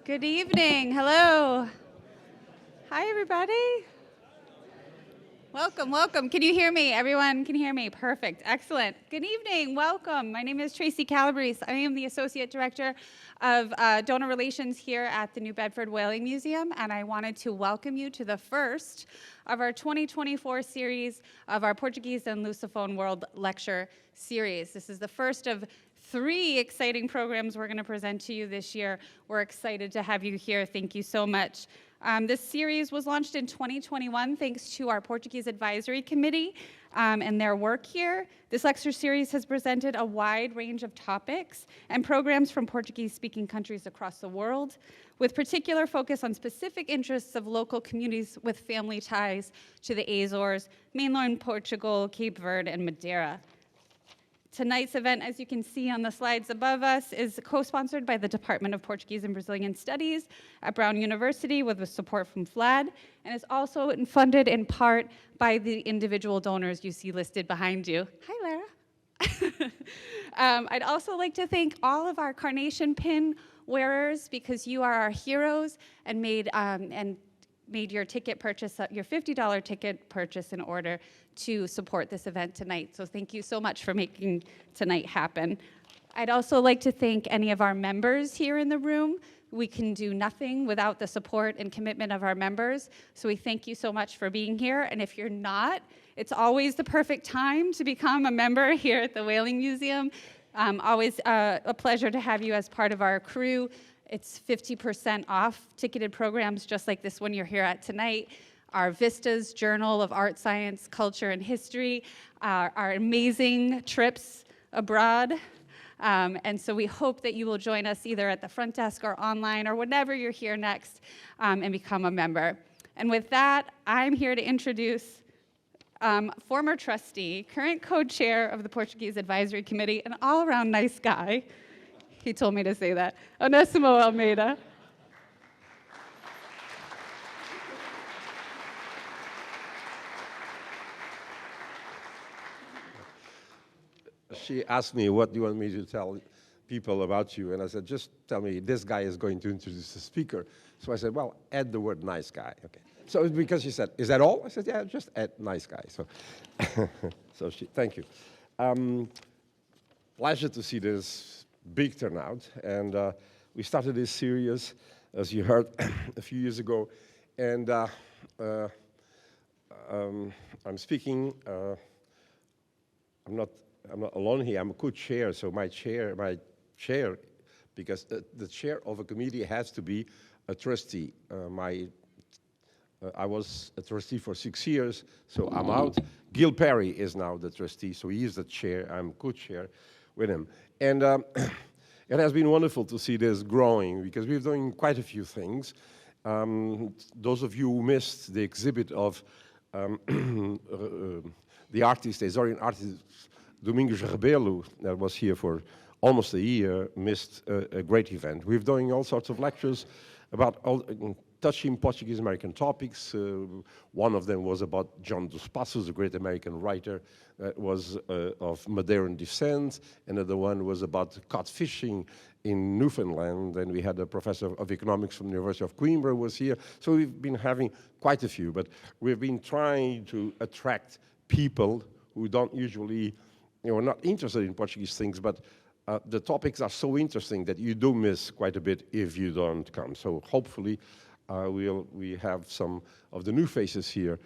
Good evening. Hello. Hi, everybody. Welcome, welcome. Can you hear me? Everyone can hear me? Perfect. Excellent. Good evening. Welcome. My name is Tracy Calabrese. I am the Associate Director of Donor Relations here at the New Bedford Whaling Museum, and I wanted to welcome you to the first of our 2024 series of our Portuguese and Lusophone World Lecture Series. This is the first of 3 exciting programs we're going to present to you this year. We're excited to have you here. Thank you so much. This series was launched in 2021 thanks to our Portuguese Advisory Committee and their work here. This lecture series has presented a wide range of topics and programs from Portuguese-speaking countries across the world, with particular focus on specific interests of local communities with family ties to the Azores, mainland Portugal, Cape Verde, and Madeira. Tonight's event, as you can see on the slides above us, is co-sponsored by the Department of Portuguese and Brazilian Studies at Brown University with support from FLAD, and is also funded in part by the individual donors you see listed behind you. Hi, Lara. I'd also like to thank all of our Carnation pin wearers because you are our heroes and made your ticket purchase, your $50 ticket purchase in order to support this event tonight. So thank you so much for making tonight happen. I'd also like to thank any of our members here in the room. We can do nothing without the support and commitment of our members. So we thank you so much for being here. And if you're not, it's always the perfect time to become a member here at the Whaling Museum. Always a pleasure to have you as part of our crew. It's 50% off ticketed programs just like this one you're here at tonight. Our Vistas Journal of Art, Science, Culture, and History, our amazing trips abroad. And so we hope that you will join us either at the front desk or online or whenever you're here next and become a member. And with that, I'm here to introduce former trustee, current co-chair of the Portuguese Advisory Committee, an all-around nice guy. He told me to say that. Onésimo Almeida. She asked me, what do you want me to tell people about you? And I said, just tell me, this guy is going to introduce the speaker. So I said, well, add the word nice guy. Okay. So it's because she said, is that all? I said, yeah, just add nice guy. So, thank you. Pleasure to see this big turnout. And we started this series, as you heard, a few years ago. And I'm speaking, I'm not alone here. I'm a co-chair, so my chair, because the chair of a committee has to be a trustee. I was a trustee for 6 years, so I'm out. Gil Perry is now the trustee, so he is the chair. I'm co-chair with him. And it has been wonderful to see this growing, because we're doing quite a few things. Those of you who missed the exhibit of the artist, the Azorian artist, Domingos Rebelo, that was here for almost a year, missed a great event. We're doing all sorts of lectures about touching Portuguese-American topics. One of them was about John dos Passos, a great American writer that was of Madeiran descent. Another one was about cod fishing in Newfoundland. And we had a professor of economics from the University of Coimbra was here. So we've been having quite a few, but we've been trying to attract people who don't usually, are not interested in Portuguese things, but the topics are so interesting that you do miss quite a bit if you don't come. So hopefully we have some of the new faces here.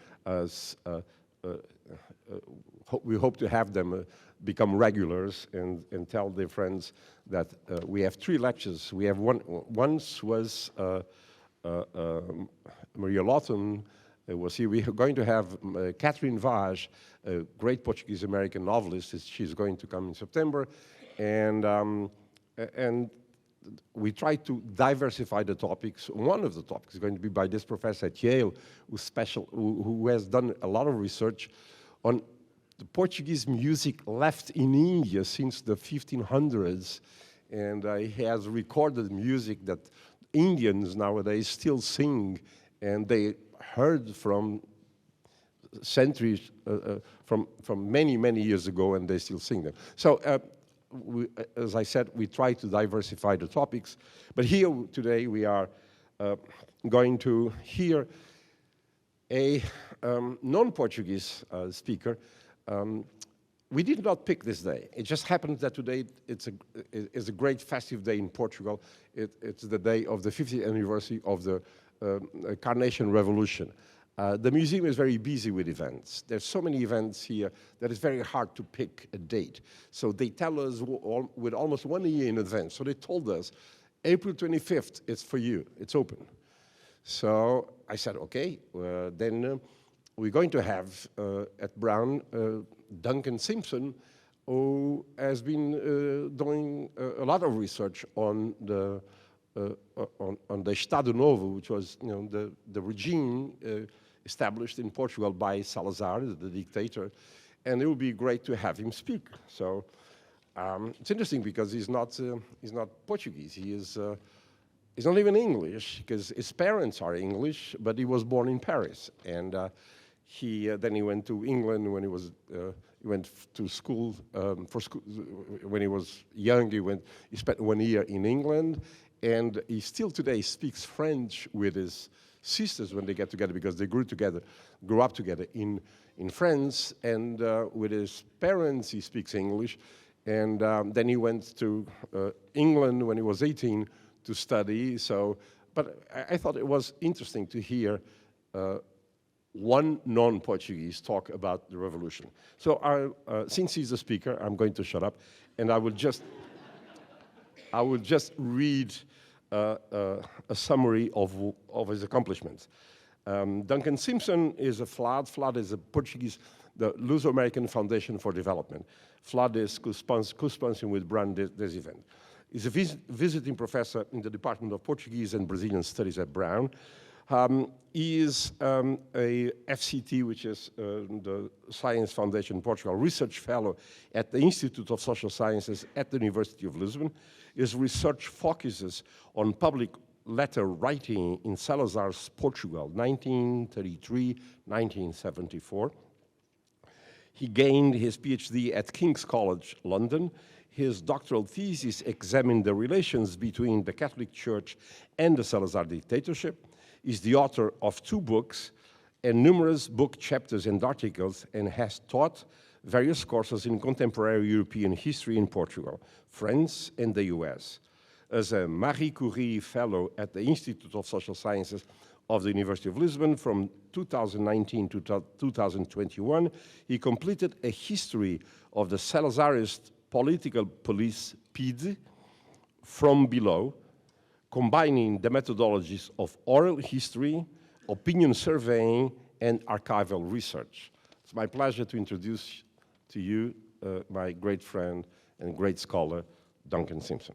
We hope to have them become regulars and tell their friends that we have 3 lectures. We have once was Maria Lawton was here. We are going to have Catherine Vaz, a great Portuguese-American novelist. She's going to come in September. And we try to diversify the topics. One of the topics is going to be by this professor at Yale, who has done a lot of research on the Portuguese music left in India since the 1500s. And he has recorded music that Indians nowadays still sing, and they heard from centuries, from many, many years ago, and they still sing them. So as I said, we try to diversify the topics. But here today we are going to hear a non-Portuguese speaker. We did not pick this day. It just happened that today it's a great festive day in Portugal. It's the day of the 50th anniversary of the Carnation Revolution. The museum is very busy with events. There's so many events here that it's very hard to pick a date. So they tell us with almost 1 year in advance. So they told us, April 25th, it's for you, it's open. So I said, okay, then we're going to have at Brown Duncan Simpson, who has been doing a lot of research on the Estado Novo, which was the regime established in Portugal by Salazar, the dictator, and it would be great to have him speak. So it's interesting because he's not Portuguese. He's not even English because his parents are English, but he was born in Paris, and then he went to England when he went to school for school when he was young. He spent 1 year in England, and he still today speaks French with his sisters when they get together because they grew up together in France, and with his parents he speaks English, and then he went to England when he was 18 to study. So, but I thought it was interesting to hear one non-Portuguese talk about the revolution. So since he's a speaker, I'm going to shut up, and I will just read a summary of his accomplishments. Duncan Simpson is a FLAD. FLAD is a Portuguese, the Luso-American Foundation for Development. FLAD is co-sponsoring with Brown this event. He's a visiting professor in the Department of Portuguese and Brazilian Studies at Brown. He is a FCT, which is the Science Foundation Portugal Research Fellow at the Institute of Social Sciences at the University of Lisbon. His research focuses on public letter writing in Salazar's Portugal, 1933-1974. He gained his PhD at King's College, London. His doctoral thesis examined the relations between the Catholic Church and the Salazar dictatorship. He's the author of 2 books and numerous book chapters and articles, and has taught various courses in contemporary European history in Portugal, France, and the US. As a Marie Curie Fellow at the Institute of Social Sciences of the University of Lisbon from 2019 to 2021, he completed a history of the Salazarist political police, PIDE, from below, combining the methodologies of oral history, opinion surveying, and archival research. It's my pleasure to introduce to you my great friend and great scholar, Duncan Simpson.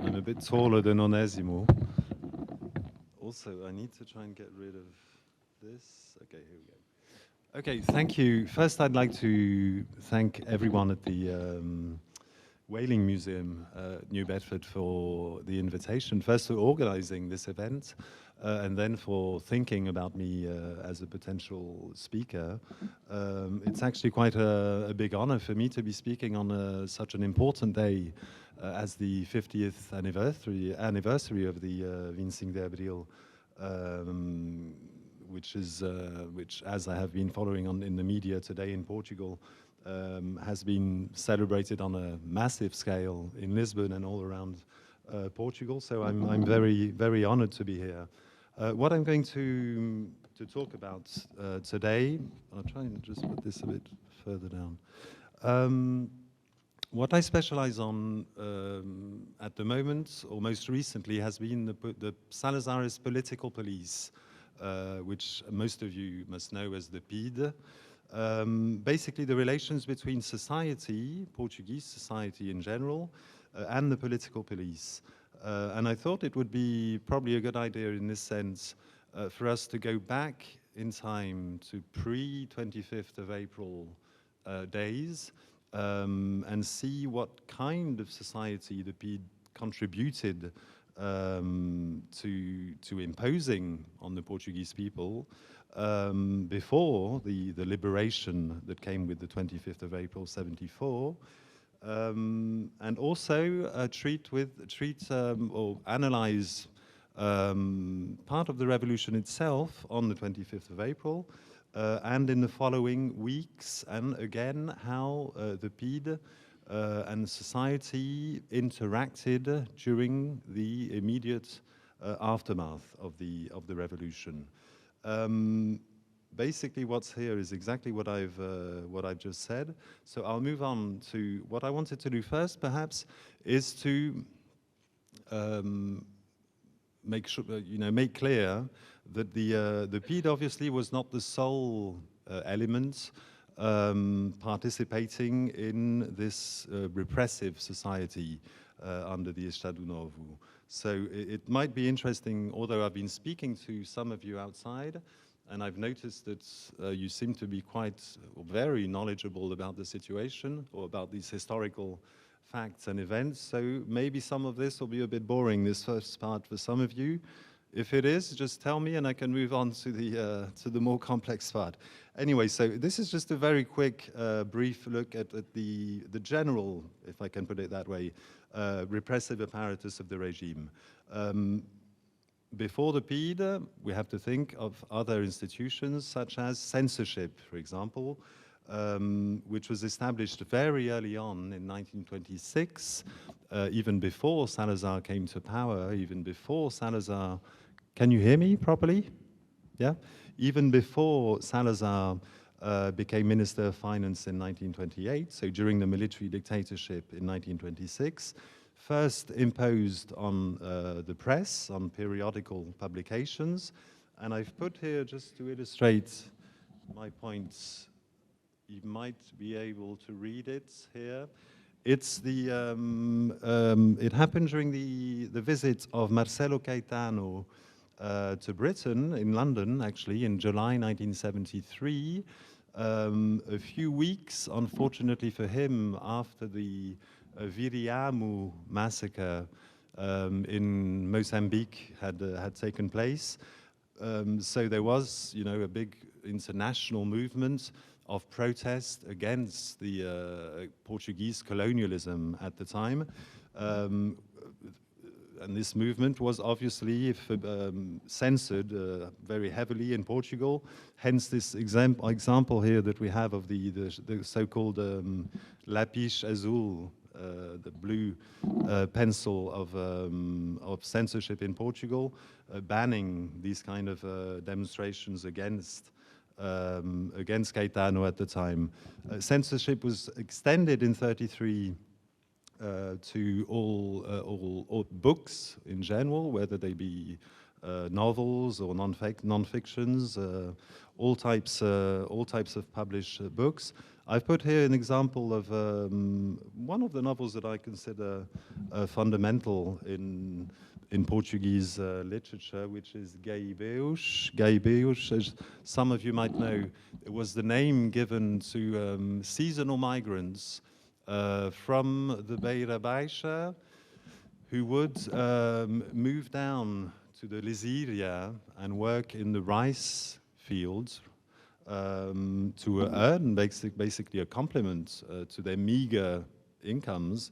I'm a bit taller than Onesimo. Also, I need to try and get rid of this. Okay, here we go. Okay, thank you. First, I'd like to thank everyone at the Whaling Museum, New Bedford, for the invitation. First, for organizing this event, and then for thinking about me as a potential speaker. It's actually quite a big honor for me to be speaking on such an important day as the 50th anniversary of the Vincing de Abril, which, as I have been following in the media today in Portugal, has been celebrated on a massive scale in Lisbon and all around Portugal. So I'm very, very honored to be here. What I'm going to talk about today, I'll try and just put this a bit further down. What I specialize on at the moment, or most recently, has been the Salazarist political police, which most of you must know as the PIDE. Basically the relations between society, Portuguese society in general, and the political police. And I thought it would be probably a good idea in this sense for us to go back in time to pre-25th of April days and see what kind of society the PIDE contributed to imposing on the Portuguese people before the liberation that came with the 25th of April 74, and also treat or analyze part of the revolution itself on the 25th of April, and in the following weeks, and again how the PIDE and society interacted during the immediate aftermath of the revolution. Basically, what's here is exactly what I've just said. So I'll move on to what I wanted to do first. Perhaps is to make sure, make clear that the PIDE obviously was not the sole element participating in this repressive society under the Estado Novo. So it might be interesting, although I've been speaking to some of you outside, and I've noticed that you seem to be very knowledgeable about the situation or about these historical facts and events. So maybe some of this will be a bit boring, this first part, for some of you. If it is, just tell me and I can move on to the more complex part. Anyway, so this is just a very quick, brief look at the general, if I can put it that way, repressive apparatus of the regime. Before the PIDE, we have to think of other institutions such as censorship, for example, which was established very early on in 1926, even before Salazar came to power, even before Salazar. Can you hear me properly? Yeah? Even before Salazar became Minister of Finance in 1928, so during the military dictatorship in 1926, first imposed on the press, on periodical publications, and I've put here, just to illustrate my points, you might be able to read it here. It's it happened during the visit of Marcelo Caetano to Britain, in London, actually, in July 1973, a few weeks, unfortunately for him, after the Viriamu massacre in Mozambique had taken place. So there was, a big international movement of protest against the Portuguese colonialism at the time. And this movement was obviously censored very heavily in Portugal. Hence this example here that we have of the so-called lápis azul, the blue pencil of censorship in Portugal, banning these kind of demonstrations against Caetano at the time. Censorship was extended in '33 to all books in general, whether they be novels or non-fictions, all types of published books. I've put here an example of one of the novels that I consider fundamental in Portuguese literature, which is Gaibeus. Gaibeus, as some of you might know, it was the name given to seasonal migrants from the Beira Baixa, who would move down to the Lisíria and work in the rice fields to earn basically a complement to their meager incomes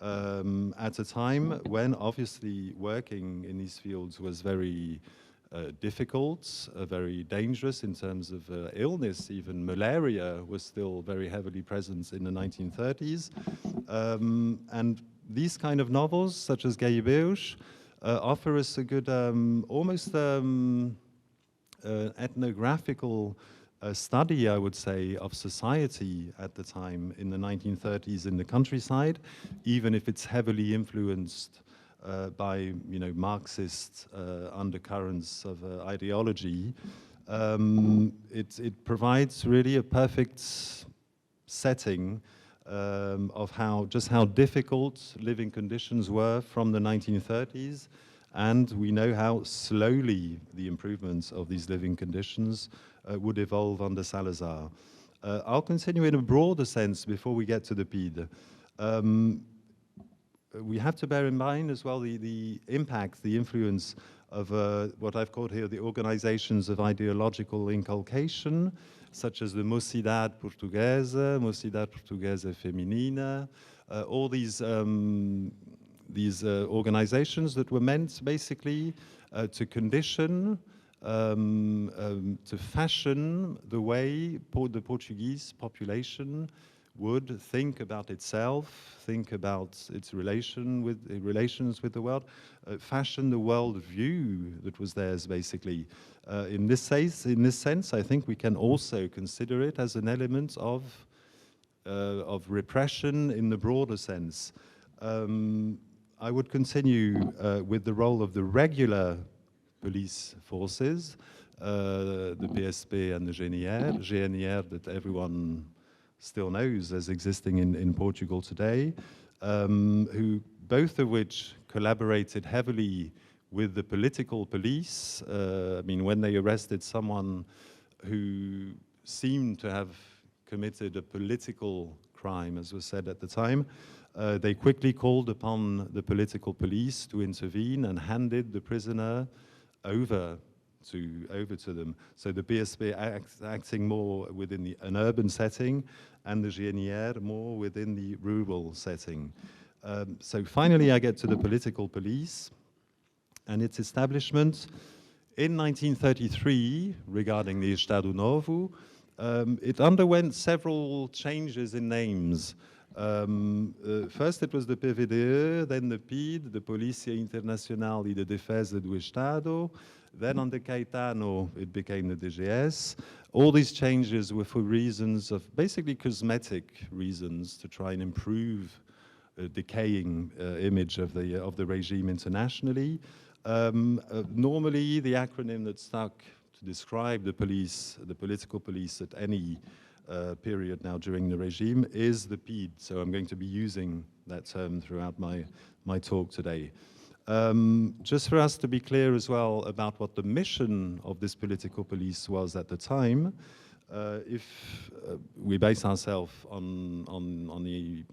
at a time when obviously working in these fields was very difficult, very dangerous in terms of illness. Even malaria was still very heavily present in the 1930s. And these kind of novels, such as Gaibeus, offer us a good, almost ethnographical study, I would say, of society at the time in the 1930s in the countryside, even if it's heavily influenced by Marxist undercurrents of ideology. It provides really a perfect setting of just how difficult living conditions were from the 1930s, and we know how slowly the improvements of these living conditions would evolve under Salazar. I'll continue in a broader sense before we get to the PIDE. we have to bear in mind as well the impact, the influence of what I've called here the organizations of ideological inculcation, such as the Mocidade Portuguesa, Mocidade Portuguesa Feminina, all these organizations that were meant basically to condition, to fashion the way the Portuguese population would think about itself, think about its relations with the world, fashion the world view that was theirs, basically. In this sense, I think we can also consider it as an element of repression in the broader sense. I would continue with the role of the regular police forces, the PSP and the GNR that everyone still knows as existing in Portugal today, who both of which collaborated heavily with the political police. I mean, when they arrested someone who seemed to have committed a political crime, as was said at the time, they quickly called upon the political police to intervene and handed the prisoner over to them. So the PSP acting more within an urban setting, and the GNR more within the rural setting. So finally, I get to the political police and its establishment. In 1933, regarding the Estado Novo, it underwent several changes in names. First it was the PVDE, then the PIDE, the Polícia Internacional e de Defesa do Estado. Then under Caetano, it became the DGS. All these changes were for reasons of basically cosmetic reasons to try and improve the decaying image of the regime internationally. Normally, the acronym that stuck to describe the police, the political police at any period now during the regime is the PIDE. So I'm going to be using that term throughout my talk today. Just for us to be clear as well about what the mission of this political police was at the time, if we base ourselves on the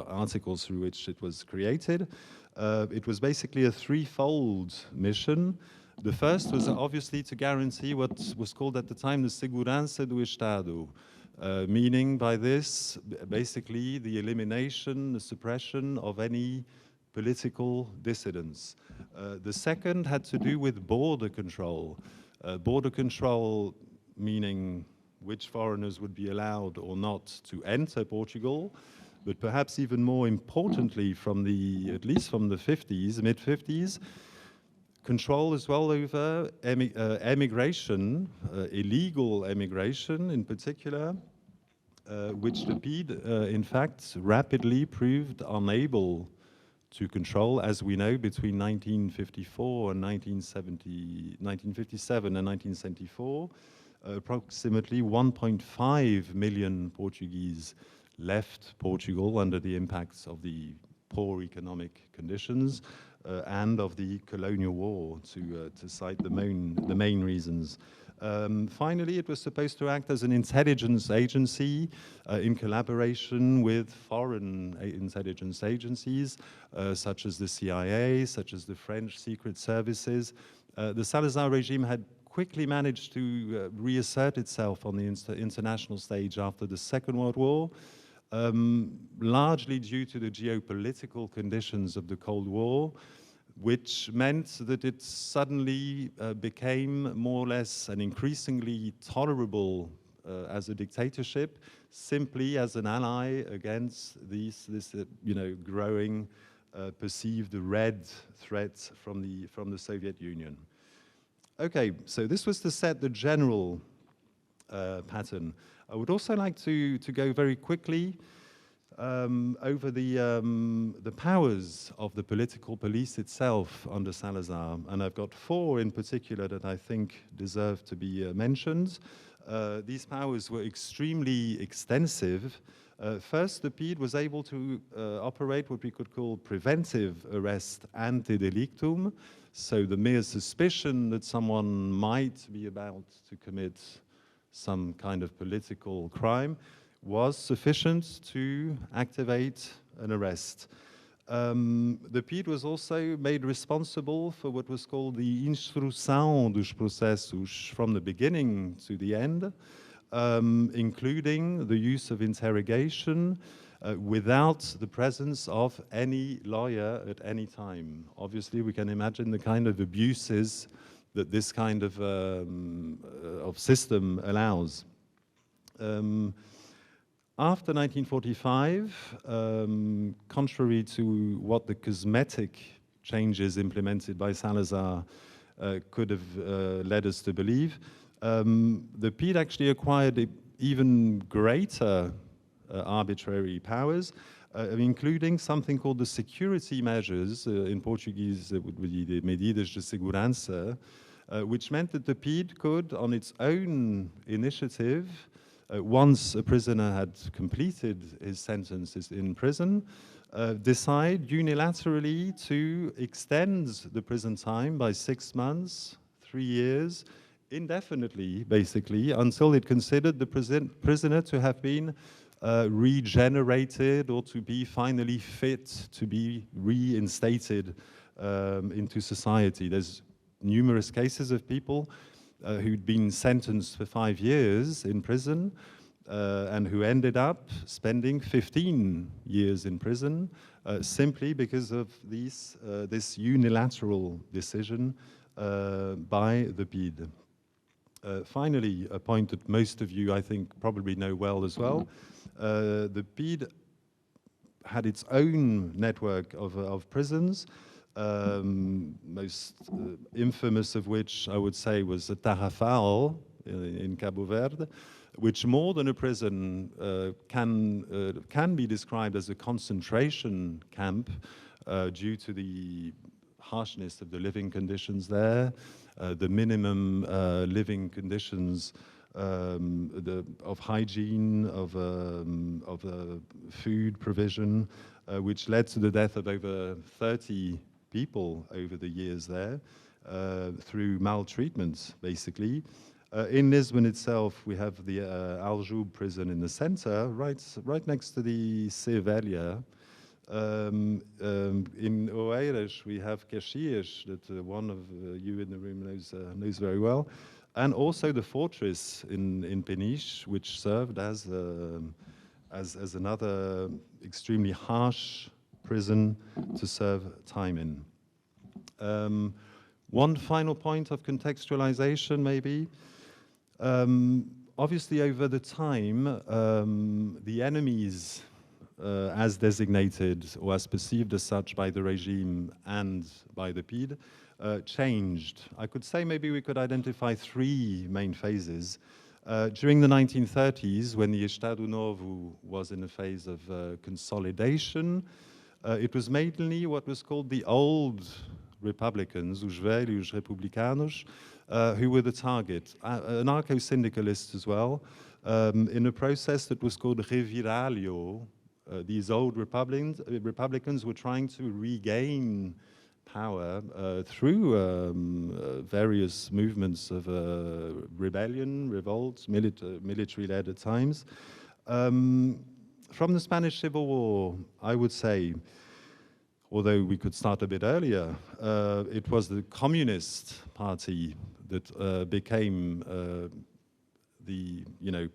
articles through which it was created, it was basically a threefold mission. The first was obviously to guarantee what was called at the time the segurança do Estado, meaning by this basically the elimination, the suppression of any political dissidents. The second had to do with border control. Border control meaning which foreigners would be allowed or not to enter Portugal, but perhaps even more importantly at least from the 50s, mid-50s, control as well over emigration, illegal emigration in particular, which the PIDE in fact rapidly proved unable to control, as we know, between 1954 and 1957 and 1974. Approximately 1.5 million Portuguese left Portugal under the impacts of the poor economic conditions and of the colonial war, to cite the main reasons. Finally, it was supposed to act as an intelligence agency in collaboration with foreign intelligence agencies, such as the CIA, such as the French secret services. The Salazar regime had quickly managed to reassert itself on the international stage after the Second World War, largely due to the geopolitical conditions of the Cold War, which meant that it suddenly became more or less and increasingly tolerable as a dictatorship, simply as an ally against this growing perceived red threat from the Soviet Union. Okay, so this was to set the general pattern. I would also like to go very quickly over the powers of the political police itself under Salazar, and I've got four in particular that I think deserve to be mentioned. These powers were extremely extensive. First, the PIDE was able to operate what we could call preventive arrest ante delictum, so the mere suspicion that someone might be about to commit some kind of political crime was sufficient to activate an arrest. The PIDE was also made responsible for what was called the instrução dos processos from the beginning to the end, including the use of interrogation without the presence of any lawyer at any time. Obviously, we can imagine the kind of abuses that this kind of system allows. After 1945, contrary to what the cosmetic changes implemented by Salazar could have led us to believe, the PIDE actually acquired even greater arbitrary powers, including something called the security measures, in Portuguese it would be the medidas de segurança, which meant that the PIDE could, on its own initiative, once a prisoner had completed his sentences in prison, decide unilaterally to extend the prison time by 6 months, 3 years, indefinitely, basically, until it considered the prisoner to have been regenerated or to be finally fit to be reinstated into society. There's numerous cases of people who'd been sentenced for 5 years in prison and who ended up spending 15 years in prison simply because of this unilateral decision by the PIDE. Finally, a point that most of you, I think, probably know well as well, the PIDE had its own network of prisons, most infamous of which I would say was Tarrafal in Cabo Verde, which more than a prison can be described as a concentration camp due to the harshness of the living conditions there, the minimum living conditions of hygiene, of food provision, which led to the death of over 30 people over the years there through maltreatment, basically. In Lisbon itself, we have the Aljube prison in the center, right next to the Cervelha. In Oeiras, we have Caxias, that one of you in the room knows very well, and also the fortress in Peniche, which served as another extremely harsh prison to serve time in. One final point of contextualization, maybe. Obviously, over the time, the enemies, as designated or as perceived as such by the regime and by the PIDE, changed. I could say maybe we could identify 3 main phases. During the 1930s, when the Estado Novo was in a phase of consolidation, it was mainly what was called the old Republicans, os velhos republicanos, who were the target. Anarcho-syndicalists as well, in a process that was called reviralho. These old Republicans were trying to regain power through various movements of rebellion, revolts, military-led at times. From the Spanish Civil War, I would say, although we could start a bit earlier, it was the Communist Party that became the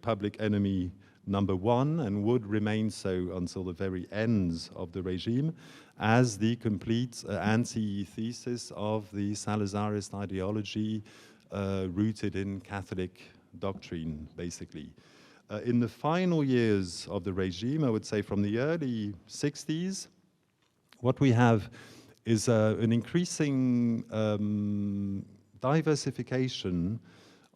public enemy #1 and would remain so until the very end of the regime, as the complete antithesis of the Salazarist ideology rooted in Catholic doctrine, basically. In the final years of the regime, I would say from the early 60s, what we have is an increasing diversification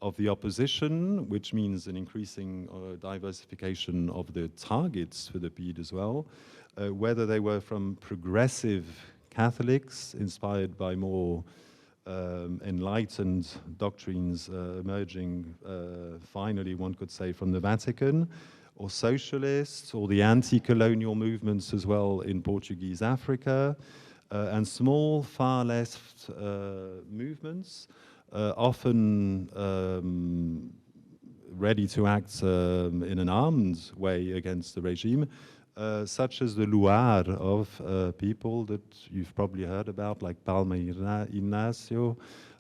of the opposition, which means an increasing diversification of the targets for the PIDE as well, whether they were from progressive Catholics inspired by more enlightened doctrines emerging, finally, one could say, from the Vatican, or socialists, or the anti-colonial movements as well in Portuguese Africa, and small far-left movements, often ready to act in an armed way against the regime, such as the Loire of people that you've probably heard about, like Palma Ignacio,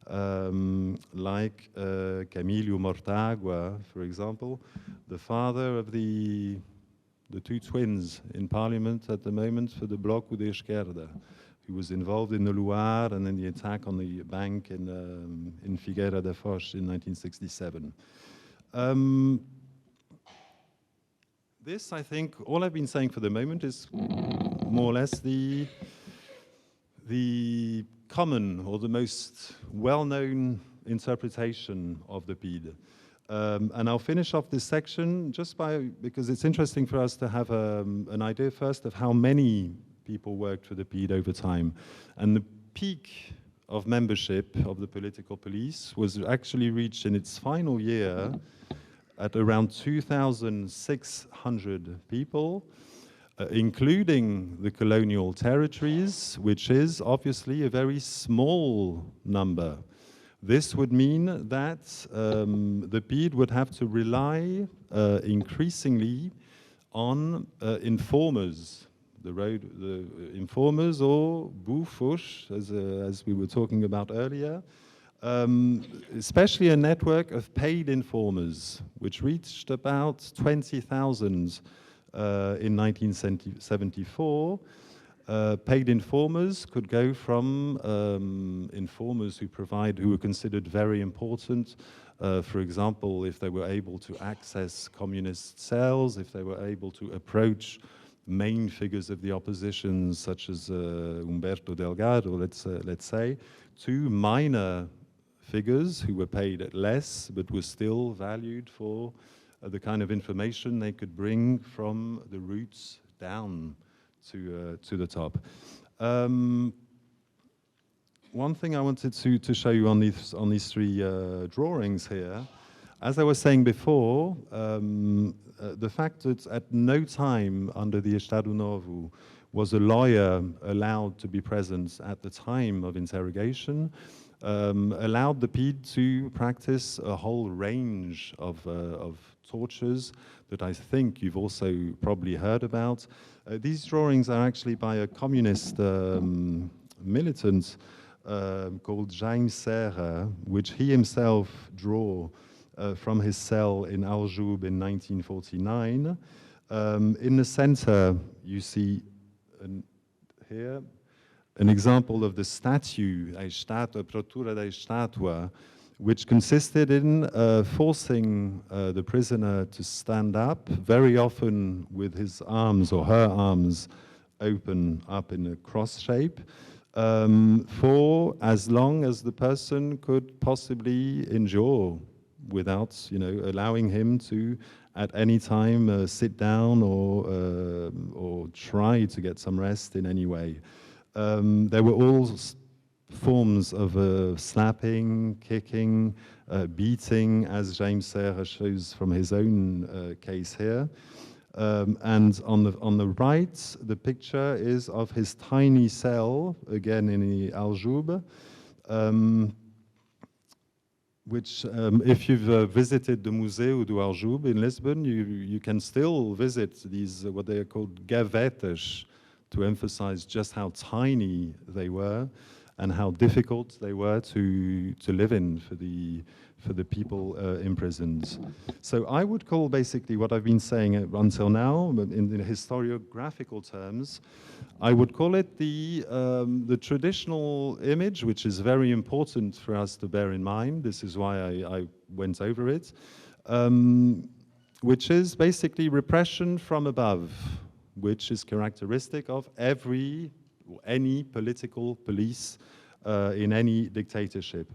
like Camilo Mortagua, for example, the father of the two twins in parliament at the moment for the Bloco de Esquerda, who was involved in the Loire and in the attack on the bank in Figueira da Foz in 1967. This, I think, all I've been saying for the moment is more or less the common or the most well-known interpretation of the PIDE. And I'll finish off this section just because it's interesting for us to have an idea first of how many people worked for the PIDE over time. And the peak of membership of the political police was actually reached in its final year at around 2,600 people, including the colonial territories, which is obviously a very small number. This would mean that the PIDE would have to rely increasingly on informers, the informers or bouffouches, as we were talking about earlier, especially a network of paid informers, which reached about 20,000 in 1974. Paid informers could go from informers who were considered very important, for example, if they were able to access communist cells, if they were able to approach main figures of the opposition, such as Humberto Delgado, let's say, to minor figures who were paid less but were still valued for the kind of information they could bring from the roots down to the top. One thing I wanted to show you on these three drawings here, as I was saying before, the fact that at no time under the Estado Novo was a lawyer allowed to be present at the time of interrogation, allowed the PIDE to practice a whole range of tortures that I think you've also probably heard about. These drawings are actually by a communist militant called Jaime Serra, which he himself drew from his cell in Aljube in 1949. In the center, you see here an example of the statue, a Procura da Estátua, which consisted in forcing the prisoner to stand up, very often with his arms or her arms open up in a cross shape, for as long as the person could possibly endure, without, allowing him to at any time sit down or try to get some rest in any way. There were all forms of slapping, kicking, beating, as James Serra shows from his own case here. And on the right, the picture is of his tiny cell, again in the Aljube, which, if you've visited the Museu do Aljube in Lisbon, you can still visit these, what they are called gavetas, to emphasize just how tiny they were and how difficult they were to live in for the people imprisoned. So I would call basically what I've been saying until now, in historiographical terms, I would call it the traditional image, which is very important for us to bear in mind. This is why I went over it, which is basically repression from above, which is characteristic of any political police in any dictatorship.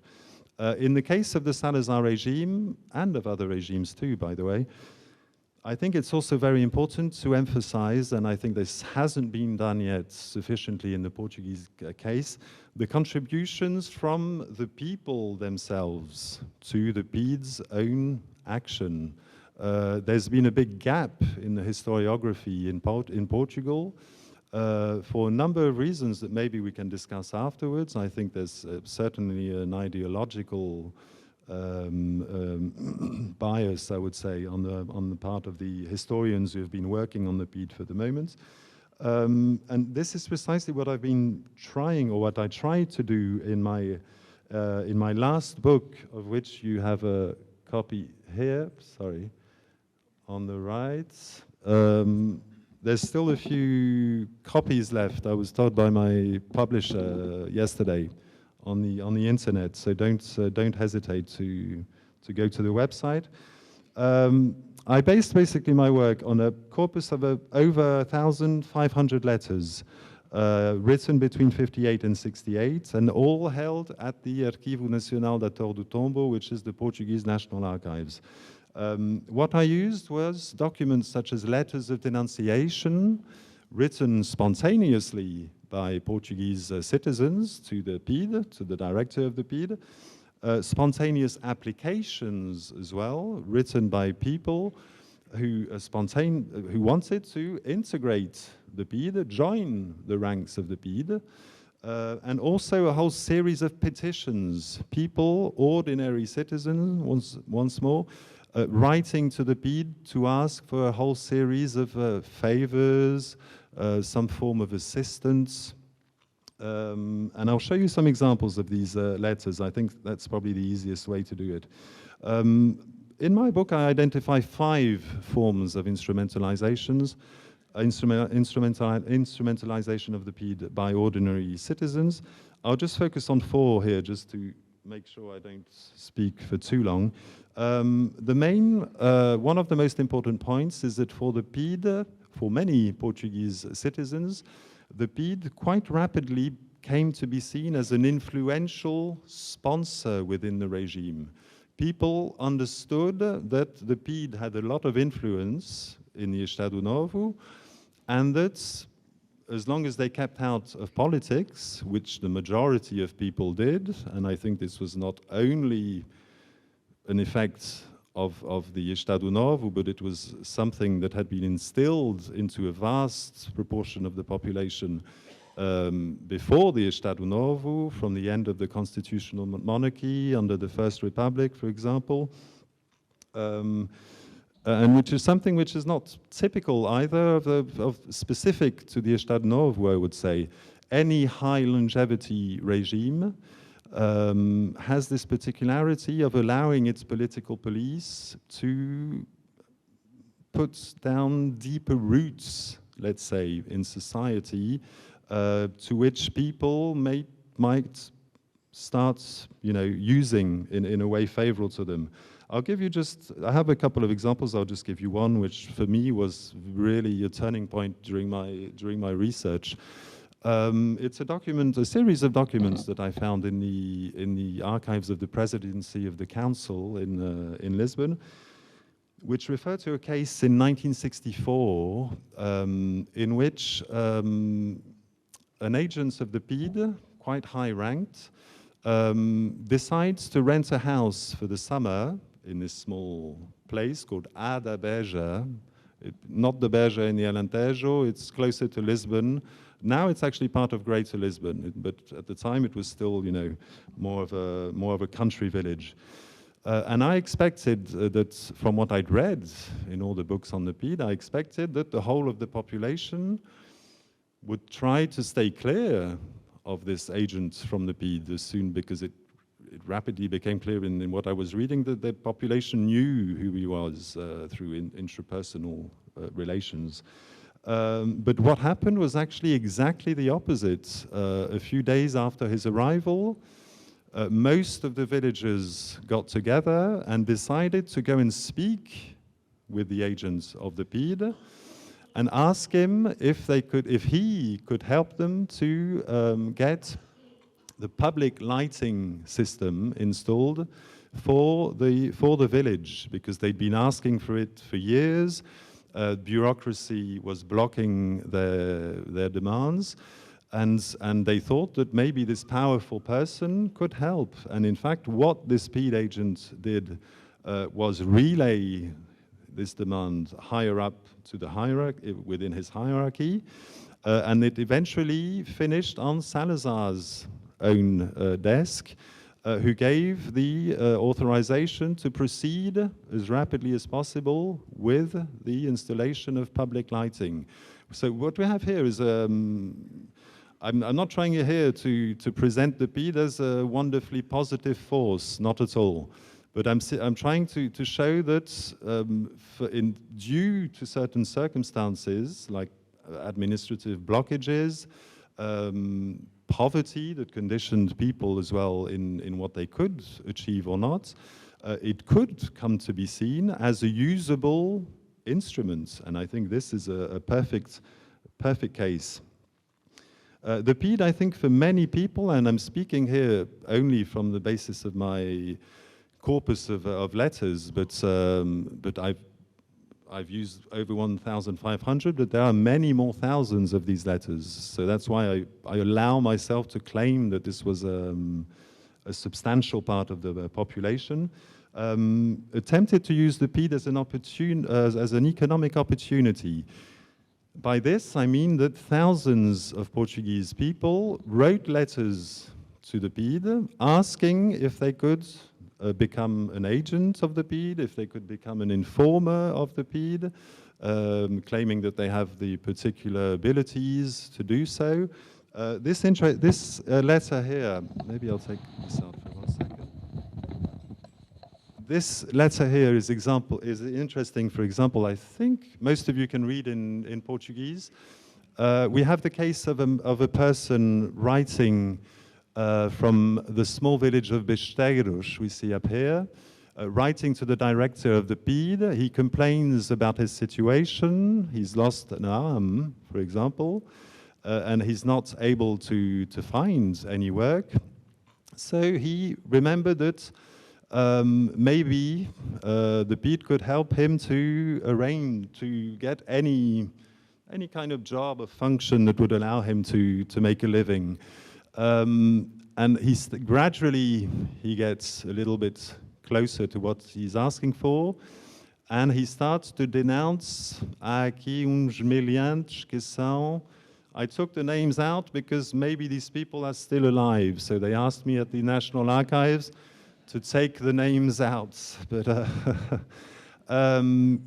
In the case of the Salazar regime, and of other regimes too, by the way, I think it's also very important to emphasize, and I think this hasn't been done yet sufficiently in the Portuguese case, the contributions from the people themselves to the PIDE's own action. There's been a big gap in the historiography in Portugal for a number of reasons that maybe we can discuss afterwards. I think there's certainly an ideological bias, I would say, on the part of the historians who have been working on the PIDE for the moment. And this is precisely what I've been trying, or what I tried to do in my last book, of which you have a copy here, sorry, on the right. There's still a few copies left. I was told by my publisher yesterday on the internet, so don't hesitate to go to the website. I based basically my work on a corpus of over 1,500 letters written between 58 and 68, and all held at the Arquivo Nacional da Torre do Tombo, which is the Portuguese National Archives. What I used was documents such as letters of denunciation written spontaneously by Portuguese citizens to the PIDE, to the director of the PIDE, spontaneous applications as well, written by people who wanted to integrate the PIDE, join the ranks of the PIDE, and also a whole series of petitions, people, ordinary citizens, once more, writing to the PIDE to ask for a whole series of favors, some form of assistance. And I'll show you some examples of these letters. I think that's probably the easiest way to do it. In my book, I identify 5 forms of instrumentalization of the PIDE by ordinary citizens. I'll just focus on 4 here, just to make sure I don't speak for too long. One of the most important points is that for the PIDE, for many Portuguese citizens, the PIDE quite rapidly came to be seen as an influential sponsor within the regime. People understood that the PIDE had a lot of influence in the Estado Novo, and that as long as they kept out of politics, which the majority of people did, and I think this was not only an effect of the Estado Novo, but it was something that had been instilled into a vast proportion of the population before the Estado Novo, from the end of the constitutional monarchy under the First Republic, for example, and which is something which is not typical either of specific to the Estado Novo, I would say. Any high longevity regime has this particularity of allowing its political police to put down deeper roots, let's say, in society, to which people might start, using in a way favorable to them. I'll give you I have a couple of examples. I'll just give you one, which for me was really a turning point during my research. It's a series of documents that I found in the archives of the Presidency of the Council in Lisbon, which refer to a case in 1964 in which an agent of the PIDE, quite high-ranked, decides to rent a house for the summer in this small place called A da Beja. Not the Beja in the Alentejo, it's closer to Lisbon. Now it's actually part of Greater Lisbon, but at the time it was still, more of a country village. And I expected that, from what I'd read in all the books on the PIDE, I expected that the whole of the population would try to stay clear of this agent from the PIDE soon, because it rapidly became clear in what I was reading that the population knew who he was through intrapersonal relations. But what happened was actually exactly the opposite. A few days after his arrival, most of the villagers got together and decided to go and speak with the agents of the PIDE and ask him if he could help them to get the public lighting system installed for the village, because they'd been asking for it for years. Bureaucracy was blocking their demands, and they thought that maybe this powerful person could help. And in fact, what this PIDE agent did was relay this demand higher up to the hierarchy, within his hierarchy, and it eventually finished on Salazar's own desk. who gave the authorization to proceed as rapidly as possible with the installation of public lighting. So what we have here is, I'm not trying here to present the PIDE as a wonderfully positive force, not at all. But I'm trying to show that due to certain circumstances, like administrative blockages, poverty that conditioned people as well in what they could achieve or not, it could come to be seen as a usable instrument. And I think this is a perfect case. The PIDE, I think, for many people, and I'm speaking here only from the basis of my corpus of letters, but I've used over 1,500, but there are many more thousands of these letters. So that's why I allow myself to claim that this was a substantial part of the population. Attempted to use the PIDE as an economic opportunity. By this, I mean that thousands of Portuguese people wrote letters to the PIDE asking if they could become an agent of the PIDE, if they could become an informer of the PIDE, claiming that they have the particular abilities to do so. This letter here, maybe I'll take this out for 1 second. This letter here is interesting. For example, I think most of you can read in Portuguese. We have the case of a person writing from the small village of Besteiros, we see up here, writing to the director of the PIDE. He complains about his situation. He's lost an arm, for example, and he's not able to find any work. So he remembered that maybe the PIDE could help him to arrange to get any kind of job or function that would allow him to make a living. And gradually he gets a little bit closer to what he's asking for, and he starts to denounce aqui meliantes que são. I took the names out because maybe these people are still alive, so they asked me at the National Archives to take the names out. But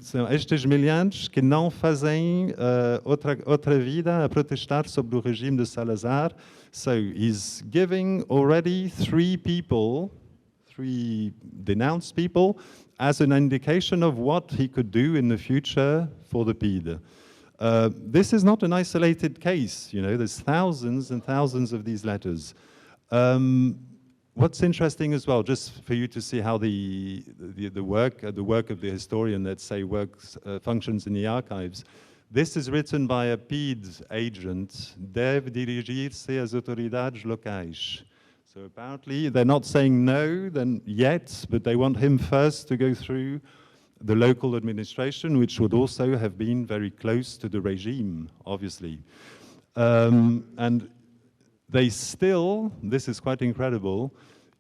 são estes meliantes que não fazem outra vida a protestar sobre o regime de Salazar. So he's giving already three denounced people, as an indication of what he could do in the future for the PIDE. This is not an isolated case, you know, there's thousands and thousands of these letters. What's interesting as well, just for you to see how the work of the historian, let's say, functions in the archives. This is written by a PIDE agent, deve dirigir-se às autoridades locais. So apparently they're not saying no then yet, but they want him first to go through the local administration, which would also have been very close to the regime, obviously. And they still, this is quite incredible,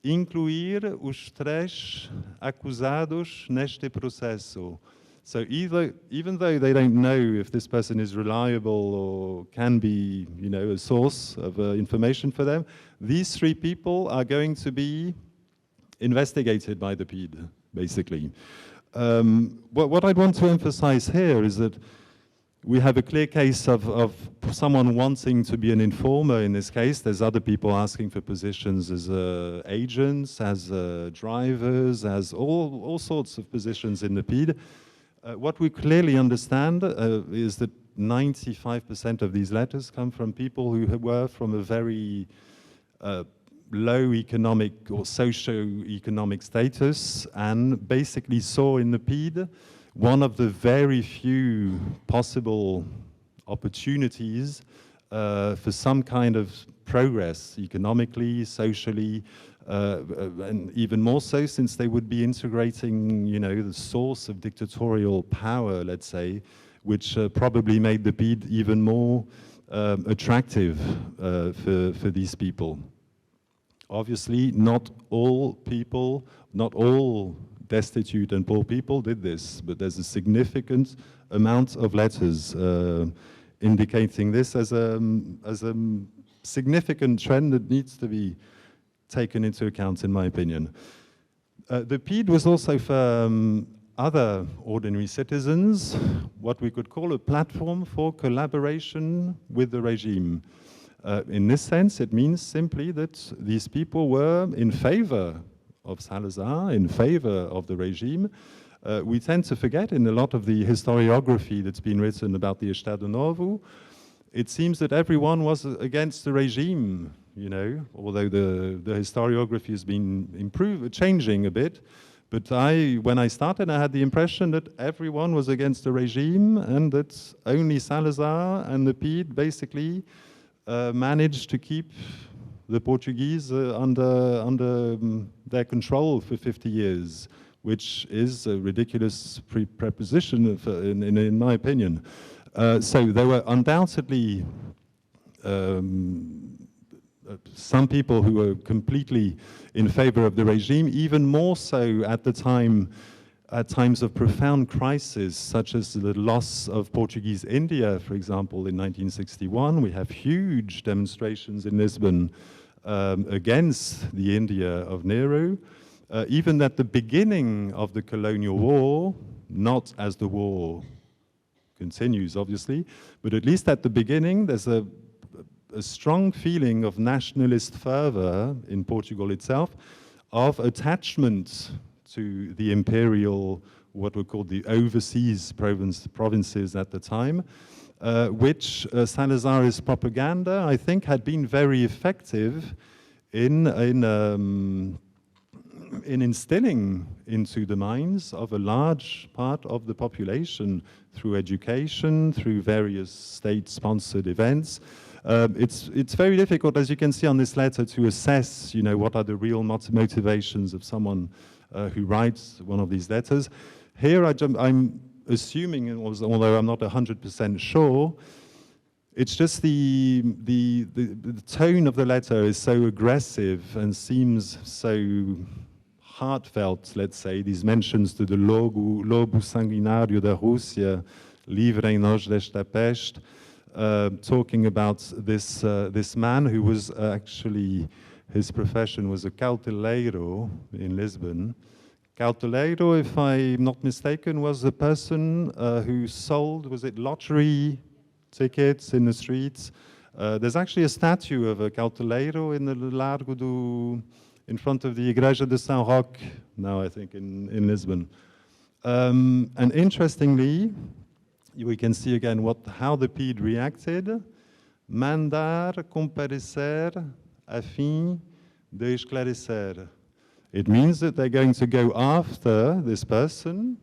incluir os três acusados neste processo. So even though they don't know if this person is reliable or can be, you know, a source of information for them, these three people are going to be investigated by the PIDE, basically. What I'd want to emphasize here is that we have a clear case of someone wanting to be an informer in this case. There's other people asking for positions as agents, as drivers, as all sorts of positions in the PIDE. What we clearly understand is that 95% of these letters come from people who were from a very low economic or socio-economic status, and basically saw in the PIDE one of the very few possible opportunities for some kind of progress, economically, socially, and even more so since they would be integrating, you know, the source of dictatorial power, let's say, which probably made the PIDE even more attractive for these people. Obviously, not all people, not all destitute and poor people did this, but there's a significant amount of letters indicating this as a significant trend that needs to be taken into account, in my opinion. The PIDE was also for other ordinary citizens, what we could call a platform for collaboration with the regime. In this sense, it means simply that these people were in favor of Salazar, in favor of the regime. We tend to forget in a lot of the historiography that's been written about the Estado Novo, it seems that everyone was against the regime, you know, although the historiography has been changing a bit. But when I started, I had the impression that everyone was against the regime and that only Salazar and the PIDE basically managed to keep the Portuguese under their control for 50 years, which is a ridiculous preposition in my opinion. So there were undoubtedly some people who were completely in favor of the regime, even more so at the time, at times of profound crisis, such as the loss of Portuguese India, for example, in 1961. We have huge demonstrations in Lisbon against the India of Nehru. Even at the beginning of the colonial war, not as the war continues, obviously, but at least at the beginning, there's a strong feeling of nationalist fervor in Portugal itself, of attachment to the imperial, what were called the overseas provinces at the time, which Salazarist propaganda, I think, had been very effective in instilling into the minds of a large part of the population through education, through various state-sponsored events. It's very difficult, as you can see on this letter, to assess, you know, what are the real motivations of someone who writes one of these letters. Here, I'm assuming, although I'm not 100% sure, it's just the tone of the letter is so aggressive and seems so heartfelt, let's say, these mentions to the lobo sanguinário da Rússia, livrem-nos desta peste, talking about this man who was actually, his profession was a cauteleiro in Lisbon. Cauteleiro, if I'm not mistaken, was a person who sold, was it lottery tickets in the streets? There's actually a statue of a cauteleiro in the Largo in front of the Igreja de São Roque, now I think in Lisbon. And interestingly, we can see again how the PIDE reacted. Mandar comparecer a fim de esclarecer. It means that they're going to go after this person,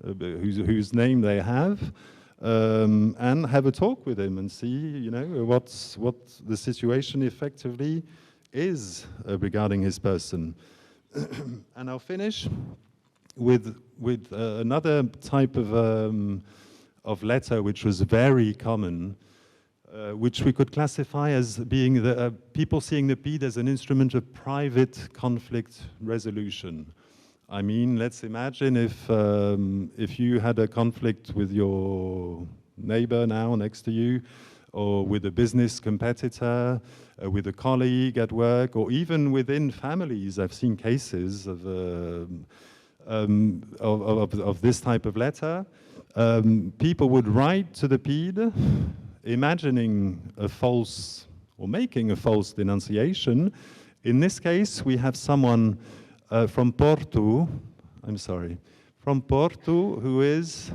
whose name they have, and have a talk with him and see, you know, what the situation effectively is regarding his person. And I'll finish with another type of letter which was very common, which we could classify as being people seeing the PIDE as an instrument of private conflict resolution. I mean, let's imagine if you had a conflict with your neighbor now next to you, or with a business competitor, with a colleague at work, or even within families. I've seen cases of this type of letter. People would write to the PIDE, imagining a false, or making a false denunciation. In this case, we have someone from Porto, who is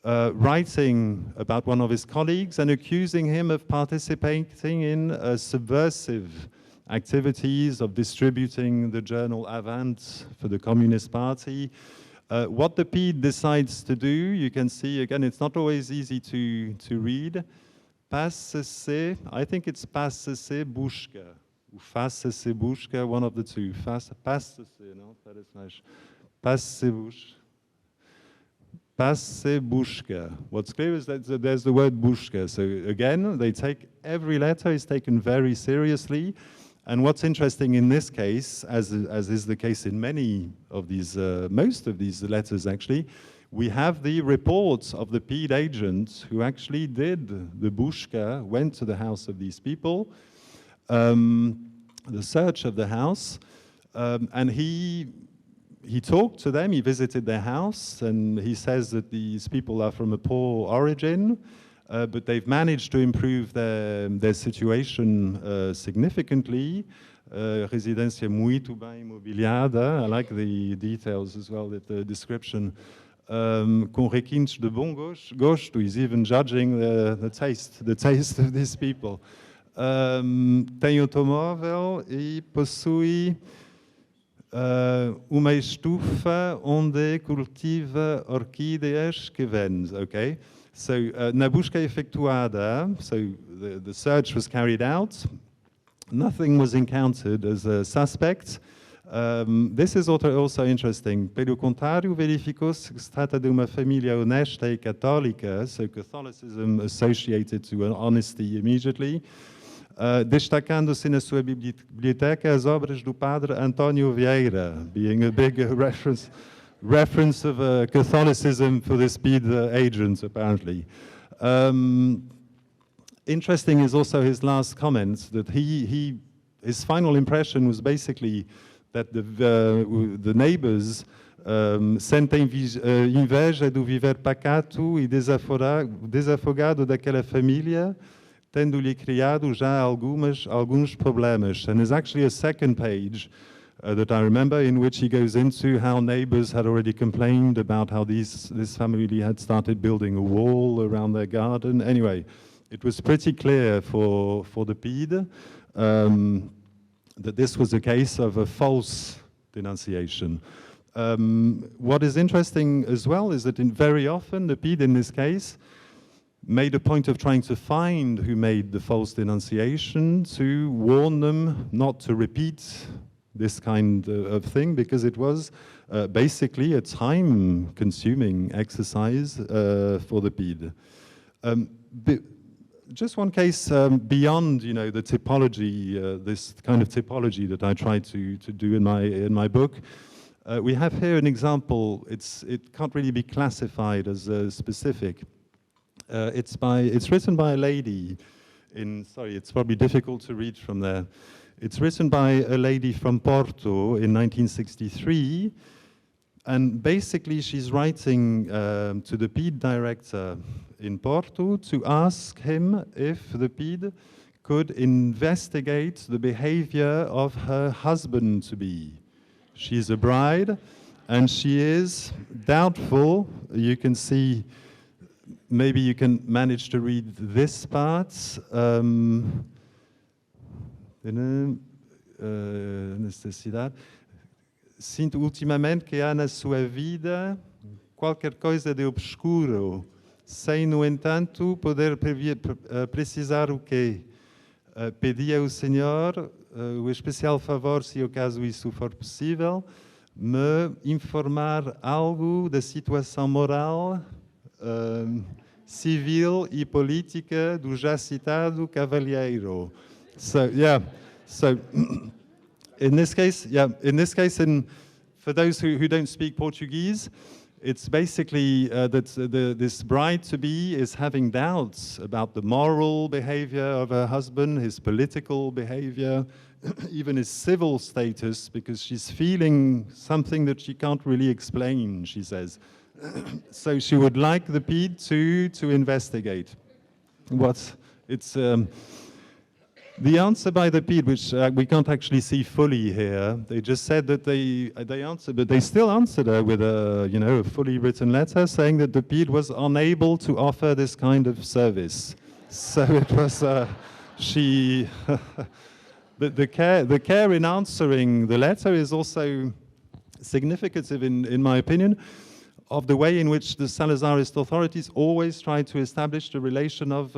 writing about one of his colleagues and accusing him of participating in subversive activities, of distributing the journal Avant for the Communist Party. What the PIDE decides to do, you can see, again, it's not always easy to read. Passe-se, I think it's passe-se busca, or faça-se busca, one of the two. Passe-se, no? Passe-se busca. Passe busca. What's clear is that there's the word busca. So again, every letter is taken very seriously. And what's interesting in this case, as is the case in many of these, most of these letters actually, we have the reports of the PIDE agents who actually did the busca, went to the house of these people. the search of the house, and he talked to them, he visited their house, and he says that these people are from a poor origin, but they've managed to improve their situation significantly. Residência muito bem imobiliada. I like the details as well, the description. Com requintes de bom gosto. He's even judging the taste of these people. Tem automóvel e possui uma estufa onde cultiva orquídeas que vende. Okay, so na busca efetuada, so the search was carried out. Nothing was encountered as a suspect. This is also interesting. Pelo contrário, verificou-se que se trata de uma família honesta e católica, so Catholicism associated to honesty immediately, destacando-se na sua biblioteca as obras do padre António Vieira, being a big reference of Catholicism for this PIDE agent, apparently. Interesting is also his last comment, that his final impression was basically that the neighbors sentem inveja do viver pacato e desafogado daquela família, tendo-lhe criado já alguns problemas. And there's actually a second page that I remember in which he goes into how neighbors had already complained about how this family had started building a wall around their garden. Anyway, it was pretty clear for the PIDE that this was a case of a false denunciation. What is interesting as well is that very often the PIDE in this case made a point of trying to find who made the false denunciation, to warn them not to repeat this kind of thing, because it was basically a time-consuming exercise for the PIDE. Just one case beyond, the typology, this kind of typology that I try to do in my book. We have here an example. It can't really be classified as specific. It's written by a lady. Sorry, it's probably difficult to read from there. It's written by a lady from Porto in 1963, and basically she's writing to the PIDE director in Porto to ask him if the PIDE could investigate the behavior of her husband-to-be. She's a bride, and she is doubtful. You can see, maybe you can manage to read this part. Necessidade. Sinto ultimamente que há na sua vida qualquer coisa de obscuro, sem, no entanto, poder precisar o quê. Pedi ao Senhor o especial favor, se ao caso isso for possível, me informar algo da situação moral, civil e política do já citado cavalheiro. So, yeah, so in this case, for those who don't speak Portuguese, it's basically that this bride-to-be is having doubts about the moral behavior of her husband, his political behavior, even his civil status, because she's feeling something that she can't really explain, she says. So she would like the PIDE to investigate. The answer by the PIDE, which we can't actually see fully here, they just said that they answered, but they still answered her with a fully written letter saying that the PIDE was unable to offer this kind of service. So it was the care in answering the letter is also significant, in my opinion, of the way in which the Salazarist authorities always try to establish a relation of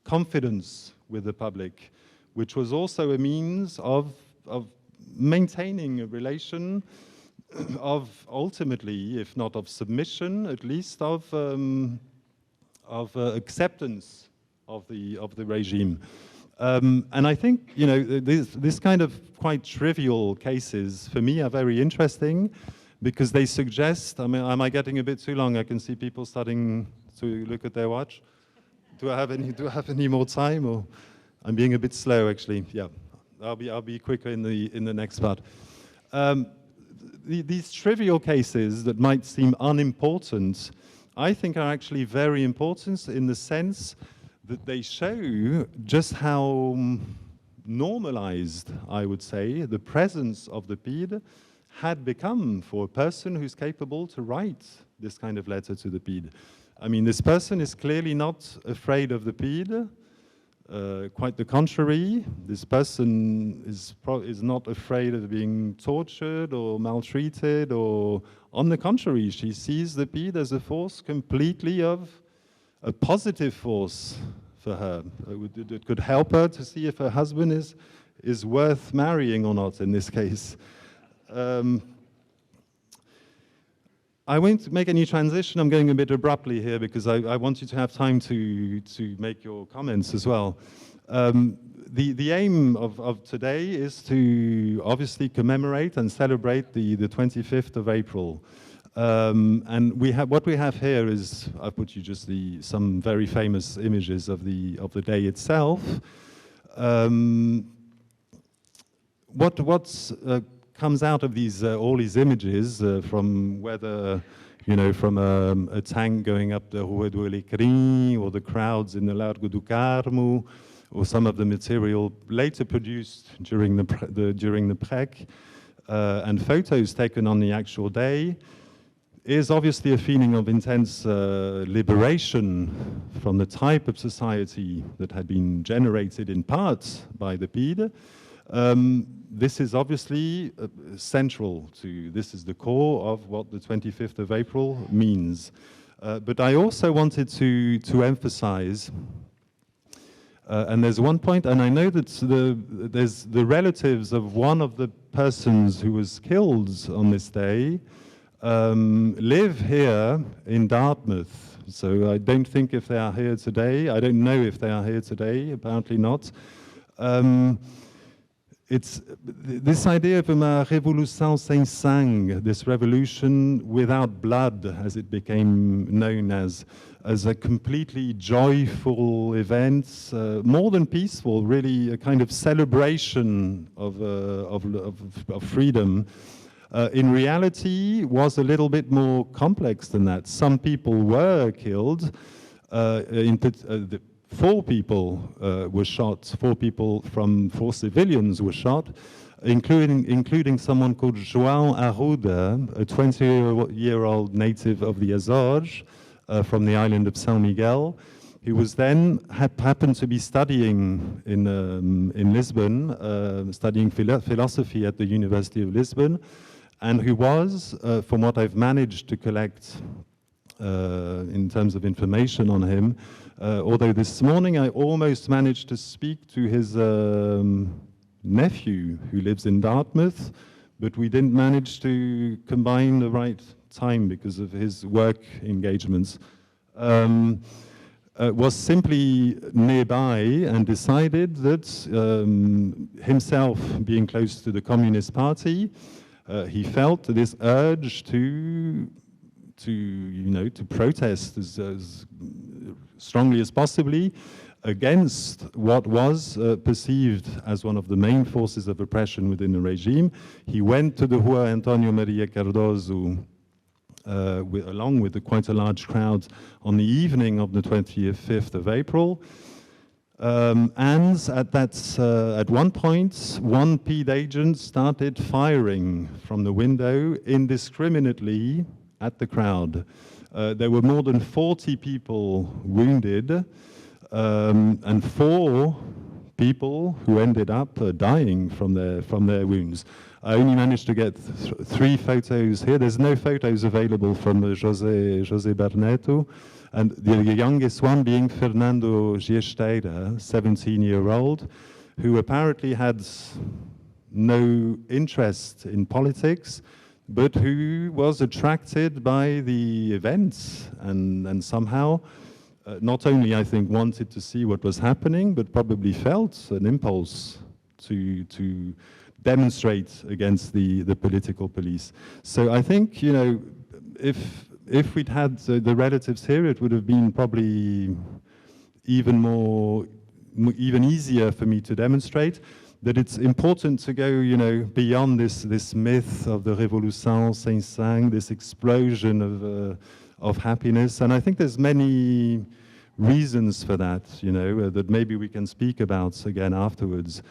confidence with the public, which was also a means of maintaining a relation of ultimately, if not of submission, at least of acceptance of the regime. And I think this kind of quite trivial cases for me are very interesting, because they suggest. I mean, am I getting a bit too long? I can see people starting to look at their watch. Do I have any more time, or I'm being a bit slow, actually? Yeah. I'll be quicker in the next part. These trivial cases that might seem unimportant, I think are actually very important in the sense that they show just how normalized, I would say, the presence of the PIDE had become for a person who's capable to write this kind of letter to the PIDE. I mean, this person is clearly not afraid of the PIDE. Quite the contrary. This person is not afraid of being tortured or maltreated, or on the contrary, she sees the PIDE as a force completely of a positive force for her. It could help her to see if her husband is worth marrying or not in this case. I won't make any transition. I'm going a bit abruptly here because I want you to have time to make your comments as well. The aim of today is to obviously commemorate and celebrate the 25th of April. And what we have here is, I've put you just some very famous images of the day itself. What comes out of all these images, from whether, from a tank going up the Rua do Alecrim, or the crowds in the Largo do Carmo, or some of the material later produced during the PREC, and photos taken on the actual day, is obviously a feeling of intense liberation from the type of society that had been generated in part by the PIDE. This is obviously central this is the core of what the 25th of April means. But I also wanted to emphasize, and there's one point, and I know that there's the relatives of one of the persons who was killed on this day live here in Dartmouth. So I don't think if they are here today, I don't know if they are here today, apparently not. It's this idea of uma revolução sem sangue, this revolution without blood, as it became known as a completely joyful event, more than peaceful, really a kind of celebration of freedom. In reality, was a little bit more complex than that. Some people were killed. 4 people were shot. 4 civilians were shot, including someone called João Arruda, a 20-year-old native of the Azores from the island of São Miguel, who was then happened to be studying in Lisbon, studying philosophy at the University of Lisbon, and who was, from what I've managed to collect in terms of information on him, although this morning I almost managed to speak to his nephew who lives in Dartmouth, but we didn't manage to combine the right time because of his work engagements. Was simply nearby and decided that himself being close to the Communist Party, he felt this urge to protest as strongly as possibly against what was perceived as one of the main forces of oppression within the regime. He went to the Rua Antonio Maria Cardoso along with quite a large crowd on the evening of the 25th of April. And at one point, one PIDE agent started firing from the window indiscriminately at the crowd. There were more than 40 people wounded, and 4 people who ended up dying from their wounds. I only managed to get 3 photos here. There's no photos available from José Barneto, and the youngest one being Fernando Giesteira, 17-year-old, who apparently had no interest in politics, but who was attracted by the events and somehow not only, I think, wanted to see what was happening, but probably felt an impulse to demonstrate against the political police. So I think, if we'd had the relatives here, it would have been probably even easier for me to demonstrate. that it's important to go, you know, beyond this myth of the Révolution Saint-Sang, this explosion of happiness. And I think there's many reasons for that, you know, that maybe we can speak about again afterwards.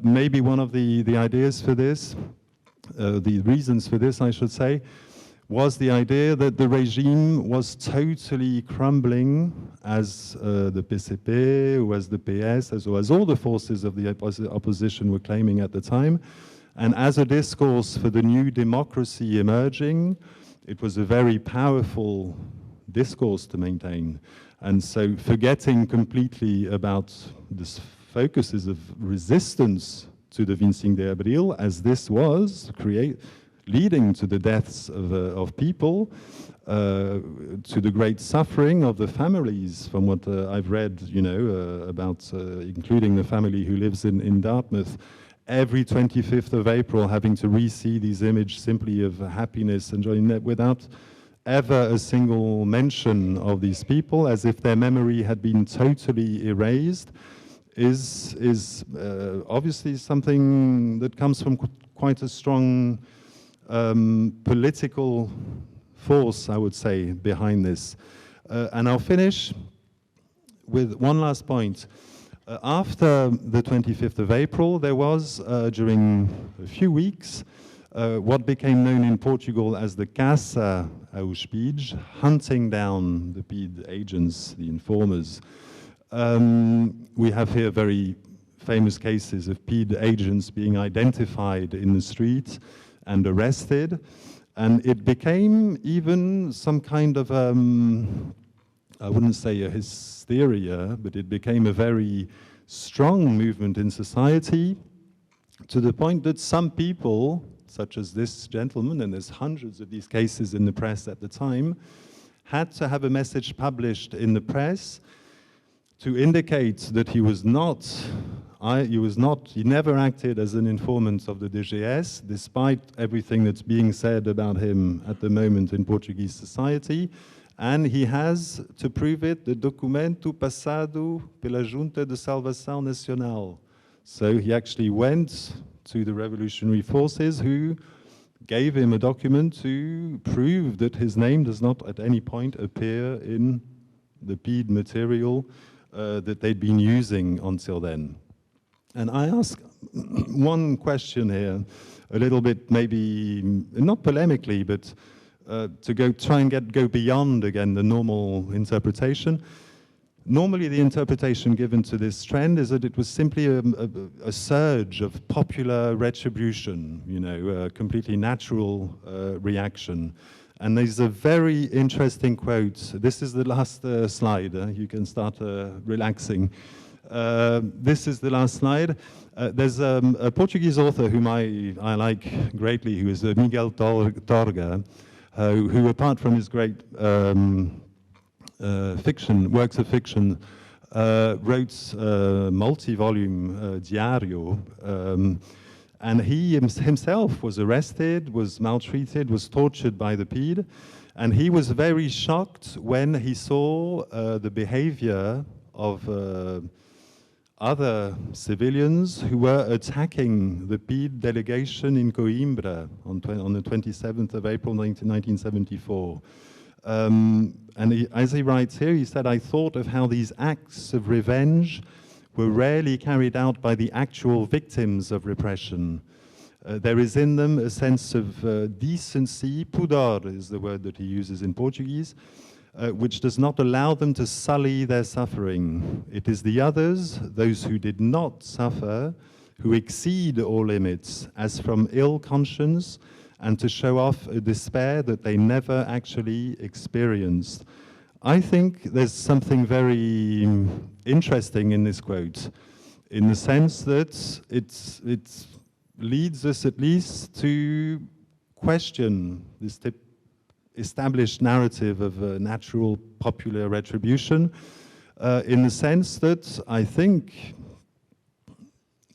Maybe one of the ideas for this, the reasons for this, I should say, was the idea that the regime was totally crumbling as the PCP, or as the PS, as well as all the forces of the opposition were claiming at the time. And as a discourse for the new democracy emerging, it was a very powerful discourse to maintain. And so forgetting completely about the focuses of resistance to the Vincing de Abril, as this was, leading to the deaths of people, to the great suffering of the families, from what I've read, you know, about including the family who lives in Dartmouth, every 25th of April having to re-see these images simply of happiness and joy, without ever a single mention of these people, as if their memory had been totally erased, is obviously something that comes from quite a strong political force, I would say, behind this. And I'll finish with one last point. After the 25th of April, there was, during a few weeks, what became known in Portugal as the caça aos PIDEs, hunting down the PIDE agents, the informers. We have here very famous cases of PIDE agents being identified in the street and arrested, and it became even some kind of, I wouldn't say a hysteria, but it became a very strong movement in society, to the point that some people, such as this gentleman, and there's hundreds of these cases in the press at the time, had to have a message published in the press to indicate that he never acted as an informant of the DGS, despite everything that's being said about him at the moment in Portuguese society. And he has, to prove it, the documento passado pela Junta de Salvação Nacional. So he actually went to the revolutionary forces, who gave him a document to prove that his name does not at any point appear in the PIDE material that they'd been using until then. And I ask one question here, a little bit maybe, not polemically, but to try and go beyond, again, the normal interpretation. Normally, the interpretation given to this trend is that it was simply a surge of popular retribution, you know, a completely natural reaction. And there's a very interesting quote. This is the last slide. You can start relaxing. This is the last slide. There's a Portuguese author whom I like greatly, who is Miguel Torga, who, apart from his great works of fiction, wrote a multi-volume diario, and he himself was arrested, was maltreated, was tortured by the PIDE, and he was very shocked when he saw the behavior of other civilians who were attacking the PIDE delegation in Coimbra on the 27th of April 1974. And as he writes here, he said, "I thought of how these acts of revenge were rarely carried out by the actual victims of repression. There is in them a sense of decency, pudor is the word that he uses in Portuguese, which does not allow them to sully their suffering. It is the others, those who did not suffer, who exceed all limits, as from ill conscience, and to show off a despair that they never actually experienced." I think there's something very interesting in this quote, in the sense that it leads us at least to question this established narrative of natural popular retribution, in the sense that I think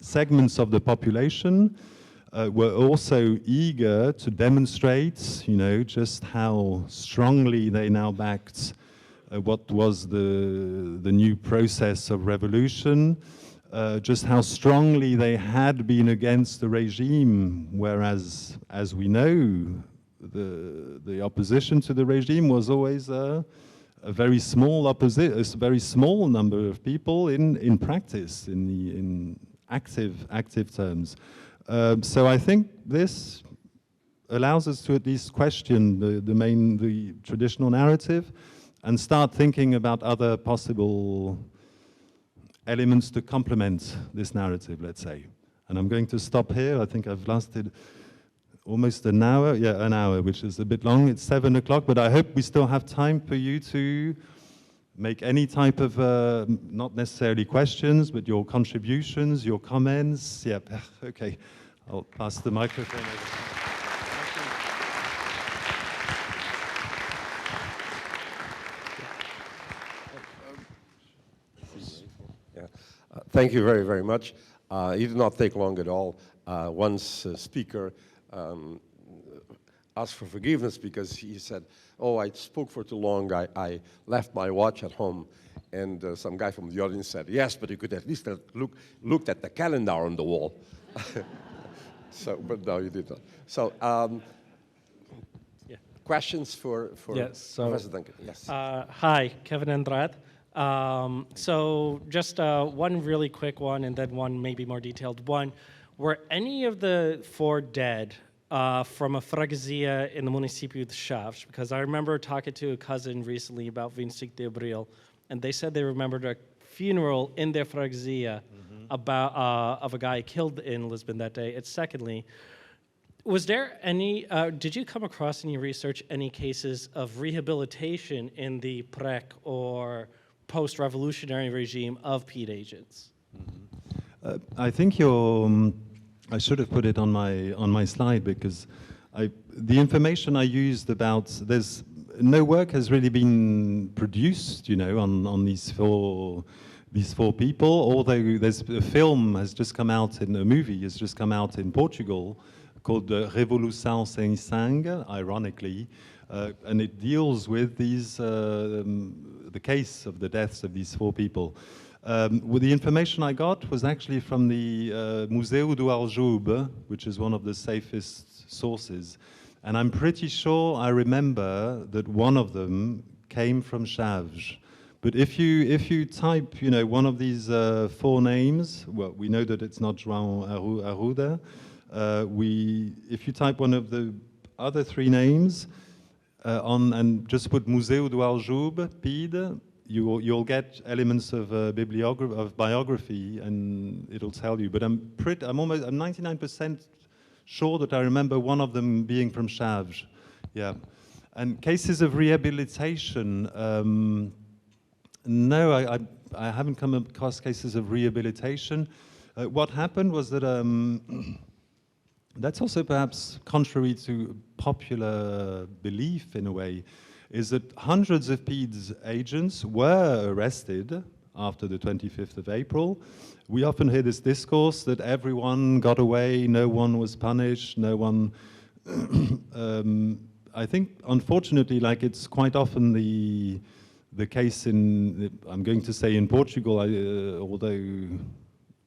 segments of the population were also eager to demonstrate, you know, just how strongly they now backed what was the new process of revolution, just how strongly they had been against the regime, whereas, as we know, the opposition to the regime was always a very small a very small number of people in practice, in active terms. So I think this allows us to at least question the traditional narrative and start thinking about other possible elements to complement this narrative, let's say. And I'm going to stop here. I think I've lasted almost an hour. Yeah, an hour, which is a bit long. It's 7 o'clock, but I hope we still have time for you to make any type of, not necessarily questions, but your contributions, your comments. Yeah, okay. I'll pass the microphone over. Thank you very, very much. It did not take long at all. Once a speaker asked for forgiveness because he said, oh, I spoke for too long. I left my watch at home. And some guy from the audience said, yes, but you could at least looked at the calendar on the wall. So, but no, you did not. So, yeah. Questions for yes, so, Professor Duncan? Yes. Hi, Kevin Andrade. So just one really quick one and then one maybe more detailed one. Were any of the 4 dead from a freguesia in the município de Chaves? Because I remember talking to a cousin recently about 25 de Abril, and they said they remembered a funeral in their freguesia of a guy killed in Lisbon that day. And secondly, was there any, did you come across in your research any cases of rehabilitation in the PREC or post-revolutionary regime of PIDE agents? I think I should have put it on my slide because the information I used about no work has really been produced, you know, on these four people. Although there's a film has just come out a movie has just come out in Portugal called Revolução Sem Sangue, ironically. And it deals with the case of the deaths of these 4 people. Well, the information I got was actually from the Museu do Aljube, which is one of the safest sources. And I'm pretty sure I remember that one of them came from Chaves. But if you type, you know, one of these 4 names, well, we know that it's not João Arruda. If you type one of the other 3 names, and just put Museu do Aljube, PIDE, you'll get elements of biography, and it'll tell you. But I'm 99% sure that I remember one of them being from Chaves. Yeah, and cases of rehabilitation. No, I haven't come across cases of rehabilitation. What happened was that. That's also perhaps contrary to popular belief in a way, is that hundreds of PIDE agents were arrested after the 25th of April. We often hear this discourse that everyone got away, no one was punished, no one... I think, unfortunately, like it's quite often the case I'm going to say in Portugal, although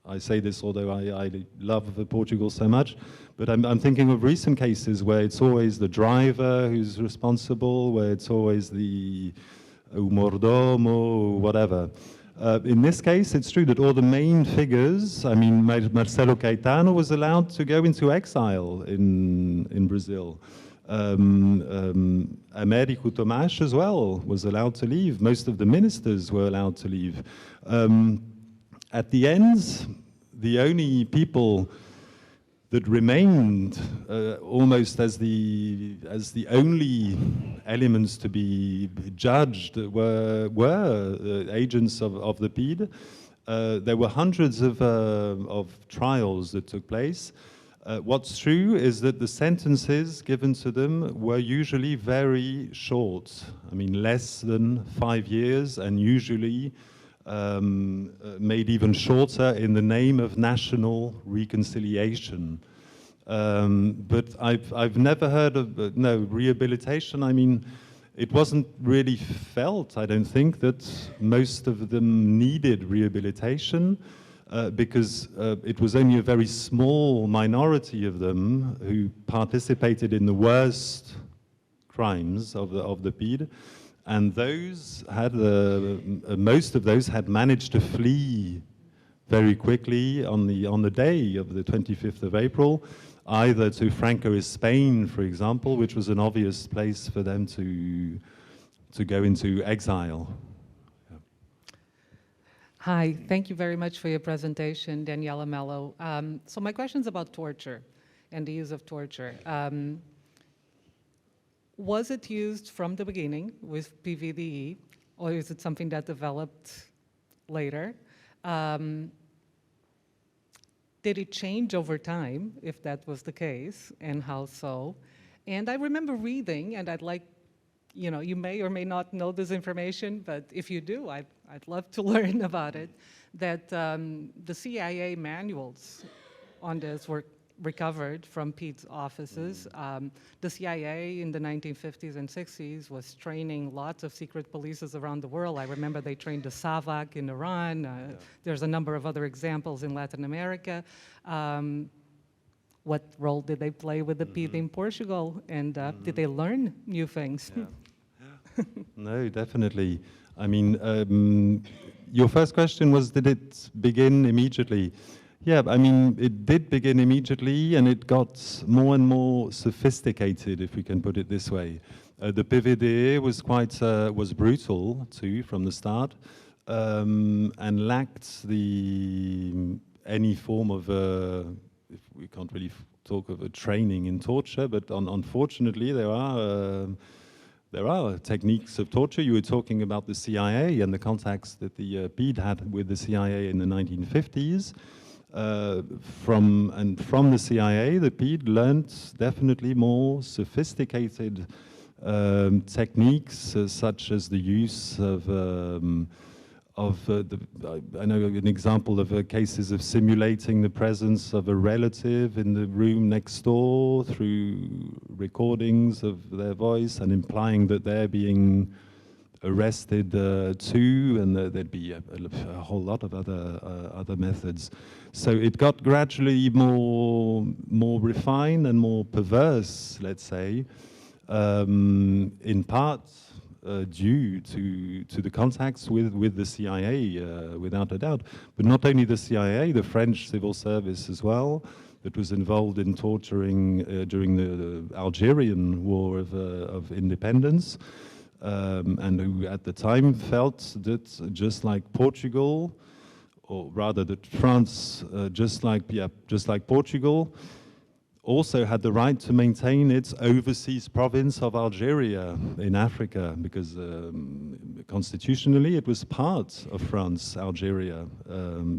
I love Portugal so much, but I'm thinking of recent cases where it's always the driver who's responsible, where it's always the mordomo, whatever. In this case, it's true that all the main figures, I mean, Marcelo Caetano was allowed to go into exile in Brazil. Américo Tomás as well was allowed to leave. Most of the ministers were allowed to leave. At the end, the only people that remained almost as the only elements to be judged were agents of the PIDE. There were hundreds of trials that took place. What's true is that the sentences given to them were usually very short. I mean, less than 5 years, and usually made even shorter in the name of national reconciliation. But I've never heard of no rehabilitation. I mean, it wasn't really felt, I don't think, that most of them needed rehabilitation. because it was only a very small minority of them who participated in the worst crimes of the PIDE, and those had most of those had managed to flee very quickly on the day of the 25th of April, either to Francoist Spain, for example, which was an obvious place for them to go into exile. Hi, thank you very much for your presentation, Daniela Mello. So my question is about torture and the use of torture. Was it used from the beginning with PVDE, or is it something that developed later? Did it change over time, if that was the case, and how so? And I remember reading, and I'd like, you may or may not know this information, but if you do, I'd love to learn about it, that the CIA manuals on this were recovered from PIDE's offices. The CIA in the 1950s and 60s was training lots of secret polices around the world. I remember they trained the SAVAK in Iran. There's a number of other examples in Latin America. What role did they play with the PIDE in Portugal? And did they learn new things? Yeah. No, definitely. I mean, your first question was, did it begin immediately? Yeah, I mean, it did begin immediately, and it got more and more sophisticated, if we can put it this way. The PVDE was was brutal too from the start, and lacked any form of if we can't really talk of a training in torture, but unfortunately there are techniques of torture. You were talking about the CIA and the contacts that the PIDE had with the CIA in the 1950s. From the CIA, the PIDE learned definitely more sophisticated techniques, such as the use of I know an example of cases of simulating the presence of a relative in the room next door through recordings of their voice and implying that they're being arrested too, and there'd be a whole lot of other methods. So it got gradually more refined and more perverse, let's say, in part due to the contacts with the CIA, without a doubt. But not only the CIA, the French civil service as well, that was involved in torturing during the Algerian War of Independence. And who at the time felt that just like Portugal, or rather that France, just like Portugal, also had the right to maintain its overseas province of Algeria in Africa, because constitutionally it was part of France, Algeria,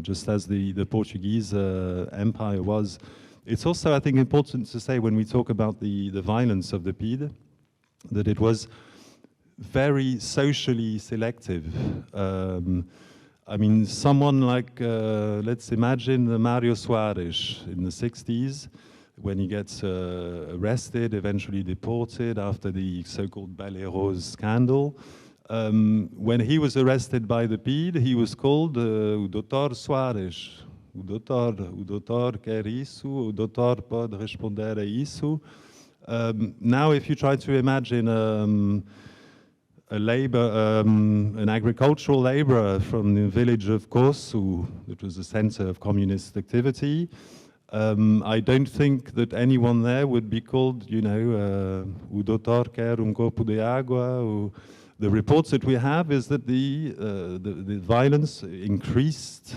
just as the Portuguese empire was. It's also, I think, important to say when we talk about the violence of the PIDE, that it was very socially selective. I mean, someone like, let's imagine Mario Soares in the 60s, when he gets arrested, eventually deported after the so-called Ballet Rose scandal. When he was arrested by the PIDE, he was called o Dr. Soares. O doutor quer isso, o doutor pode responder a isso. Now, if you try to imagine an agricultural laborer from the village of Corso, that was the center of communist activity, I don't think that anyone there would be called, o doutor quer copo de água. The reports that we have is that the violence increased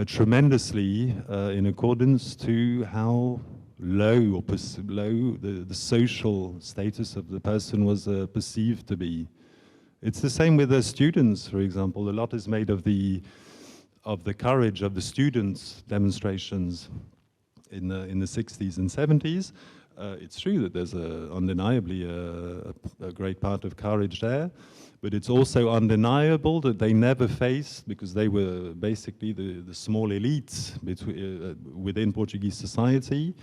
tremendously in accordance to how low the social status of the person was perceived to be. It's the same with the students, for example. A lot is made of the courage of the students' demonstrations in the 60s and 70s. It's true that there's undeniably a great part of courage there, but it's also undeniable that they never faced, because they were basically the small elite within Portuguese society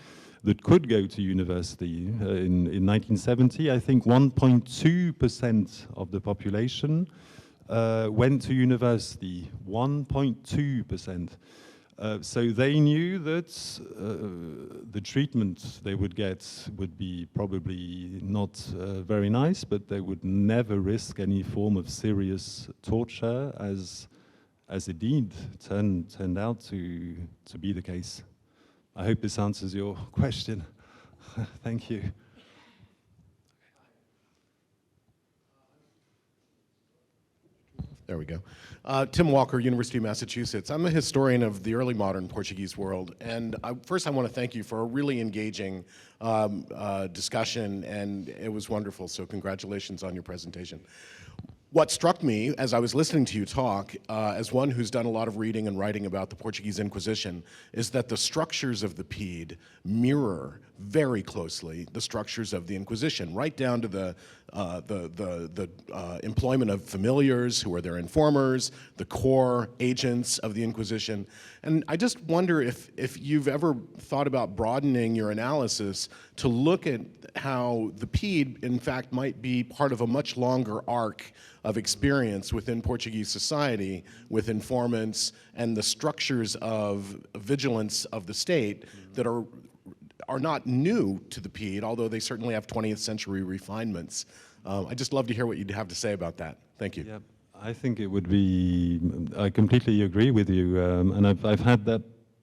that could go to university. In 1970, I think 1.2% of the population went to university, 1.2%. So they knew that the treatment they would get would be probably not very nice, but they would never risk any form of serious torture, as indeed turned out to be the case. I hope this answers your question. Thank you. There we go. Tim Walker, University of Massachusetts. I'm a historian of the early modern Portuguese world, and first I want to thank you for a really engaging discussion, and it was wonderful, so congratulations on your presentation. What struck me as I was listening to you talk, as one who's done a lot of reading and writing about the Portuguese Inquisition, is that the structures of the PIDE mirror very closely the structures of the Inquisition, right down to the employment of familiars who are their informers, the core agents of the Inquisition. And I just wonder if you've ever thought about broadening your analysis to look at how the PIDE, in fact, might be part of a much longer arc of experience within Portuguese society with informants and the structures of vigilance of the state that are not new to the PIDE, although they certainly have 20th century refinements. I'd just love to hear what you'd have to say about that. Thank you. Yeah, I think it would be, I completely agree with you, and I've had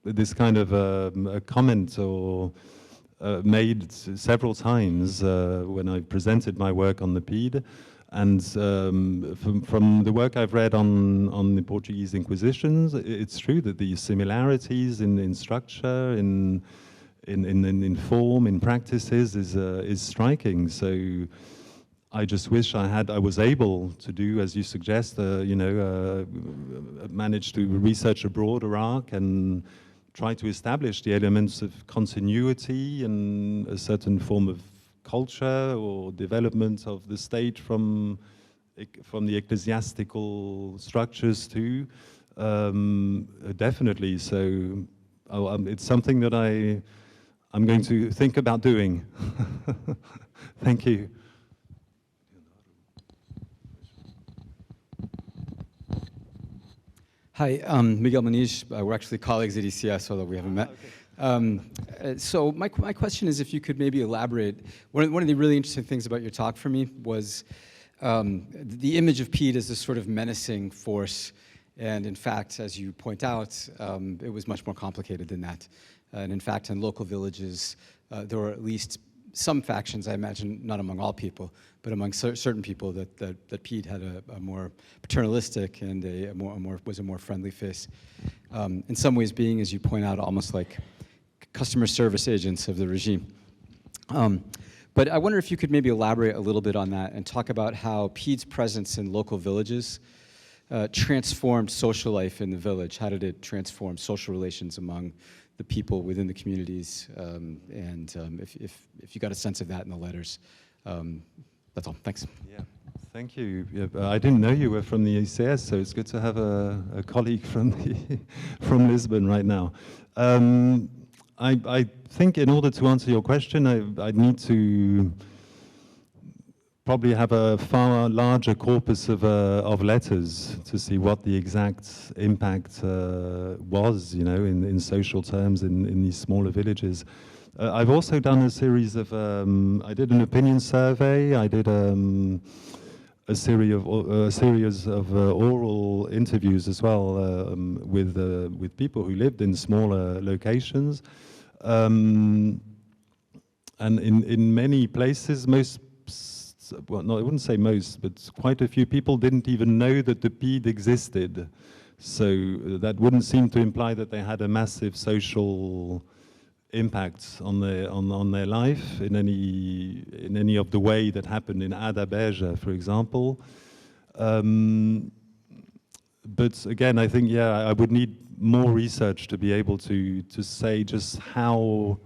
this kind of a comment or made several times when I presented my work on the PIDE. And from the work I've read on the Portuguese Inquisitions, it's true that the similarities in structure, in form, in practices is striking. So I just wish I was able to do, as you suggest, manage to research a broader arc and try to establish the elements of continuity and a certain form of culture or development of the state from the ecclesiastical structures too. Definitely. So it's something that I'm going to think about doing. Thank you. Hi, Miguel Muniz. We're actually colleagues at ECS, although we haven't met. So my question is if you could maybe elaborate. One of the really interesting things about your talk for me was the image of PIDE as this sort of menacing force. And in fact, as you point out, it was much more complicated than that. And in fact, in local villages, there were at least some factions, I imagine, not among all people, but among certain people that PIDE had a more paternalistic and was a more friendly face. In some ways being, as you point out, almost like customer service agents of the regime. But I wonder if you could maybe elaborate a little bit on that and talk about how PIDE's presence in local villages transformed social life in the village. How did it transform social relations among the people within the communities? If you got a sense of that in the letters, that's all. Thanks. Yeah, thank you. Yeah, I didn't know you were from the ECS, so it's good to have a colleague from from Lisbon right now. I think in order to answer your question, I need to probably have a far larger corpus of letters to see what the exact impact was, in social terms in these smaller villages. I've also done a series of, I did an opinion survey, I did a series of oral interviews as well with people who lived in smaller locations. And in many places, well, no, I wouldn't say most, but quite a few people didn't even know that the PIDE existed. So that wouldn't seem to imply that they had a massive social impact on their life in any of the way that happened in Adabeja, for example. But again, I think, I would need more research to be able to say just how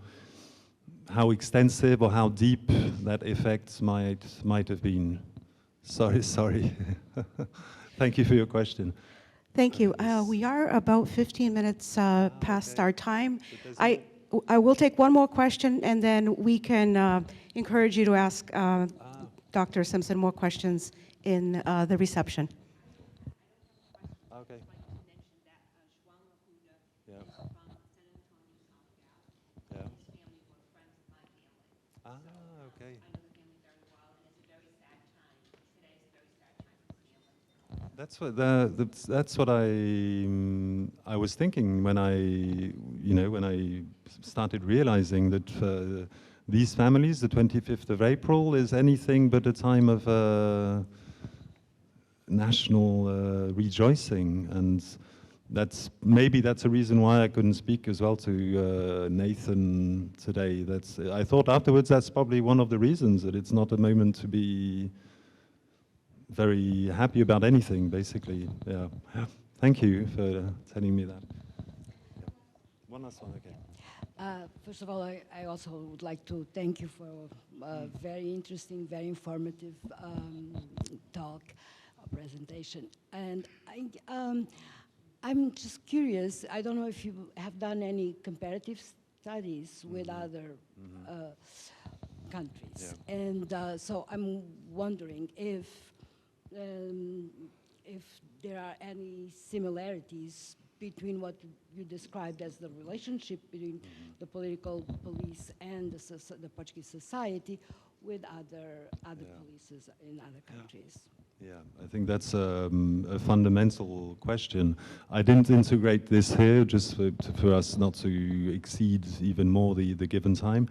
extensive or how deep that effect might have been. Sorry. Thank you for your question. Thank you. We are about 15 minutes past our time. I will take one more question, and then we can encourage you to ask Dr. Simpson more questions in the reception. Okay. Yeah. Yeah. Ah, okay. That's what I was thinking when I started realizing that these families, the 25th of April, is anything but a time of national rejoicing, and maybe that's a reason why I couldn't speak as well to Nathan today. I thought afterwards that's probably one of the reasons, that it's not a moment to be very happy about anything, basically. Yeah. Thank you for telling me that. Yeah. One last one, okay. First of all, I also would like to thank you for a very interesting, very informative talk, presentation. And I'm just curious, I don't know if you have done any comparative studies with other countries. Yeah. And so I'm wondering if there are any similarities between what you described as the relationship between the political police and the Portuguese society with other polices in other countries. Yeah, I think that's a fundamental question. I didn't integrate this here just for us not to exceed even more the given time.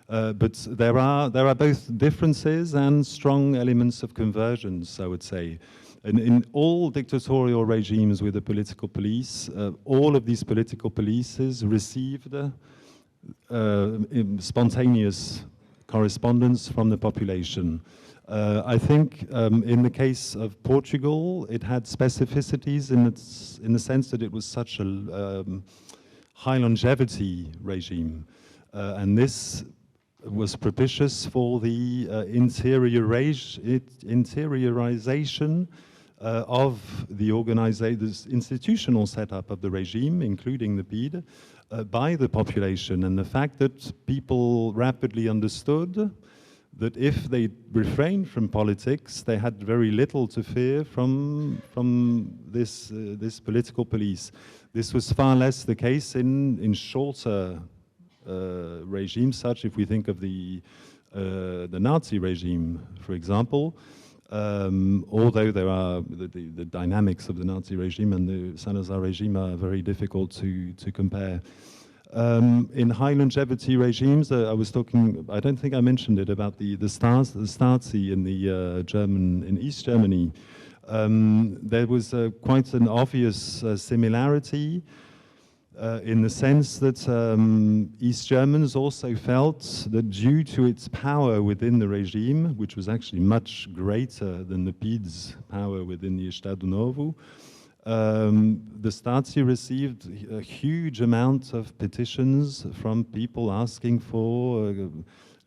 But there are both differences and strong elements of convergence, I would say. In all dictatorial regimes with a political police, all of these political polices received spontaneous correspondence from the population. I think in the case of Portugal, it had specificities in the sense that it was such a high longevity regime. And this was propitious for the interiorization of the institutional setup of the regime, including the PIDE, by the population. And the fact that people rapidly understood that if they refrained from politics, they had very little to fear from this political police. This was far less the case in shorter regimes, such if we think of the Nazi regime, for example. Although there are the dynamics of the Nazi regime and the Salazar regime are very difficult to compare. In high longevity regimes, I was talking, I don't think I mentioned it, about the Stasi in in East Germany. There was quite an obvious similarity in the sense that East Germans also felt that due to its power within the regime, which was actually much greater than the PIDE's power within the Estado Novo, the Stasi received a huge amount of petitions from people asking for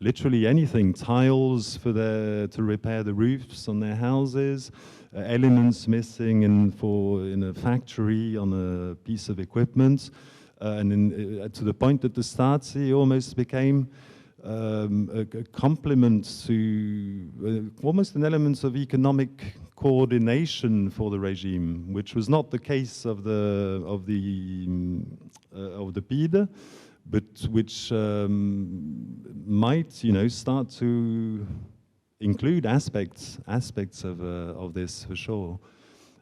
literally anything, tiles to repair the roofs on their houses, elements missing in a factory on a piece of equipment, and to the point that the Stasi almost became a complement to almost an element of economic coordination for the regime, which was not the case of the PIDE, but which might, start to include aspects of this for sure.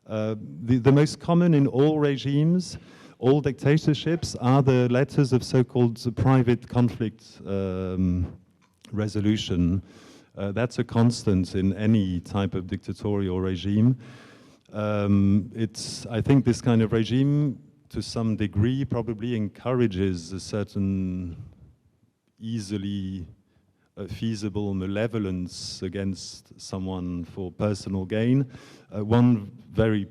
The most common in all regimes, all dictatorships, are the letters of so-called private conflict resolution. That's a constant in any type of dictatorial regime. I think this kind of regime, to some degree, probably encourages a certain easily feasible malevolence against someone for personal gain. One very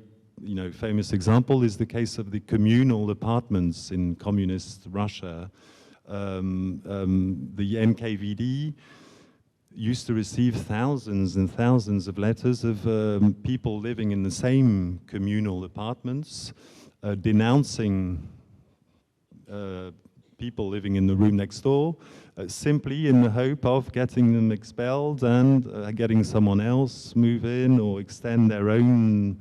famous example is the case of the communal apartments in communist Russia. The NKVD used to receive thousands and thousands of letters of people living in the same communal apartments, denouncing people living in the room next door, simply in the hope of getting them expelled and getting someone else move in or extend their own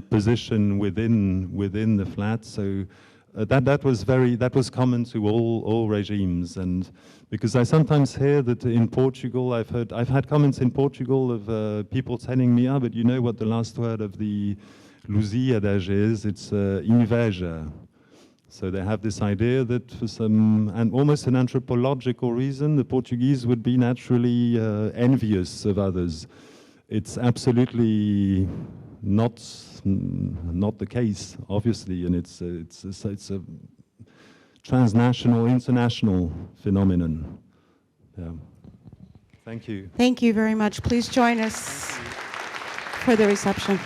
position within the FLAD. So that was common to all regimes. And because I sometimes hear that in Portugal, I've had comments in Portugal of people telling me, but you know what the last word of the Lusíadas is? It's inveja. So they have this idea that for some, and almost an anthropological reason, the Portuguese would be naturally envious of others. It's absolutely not the case, obviously, and it's a transnational, international phenomenon. Yeah. Thank you. Thank you very much. Please join us for the reception.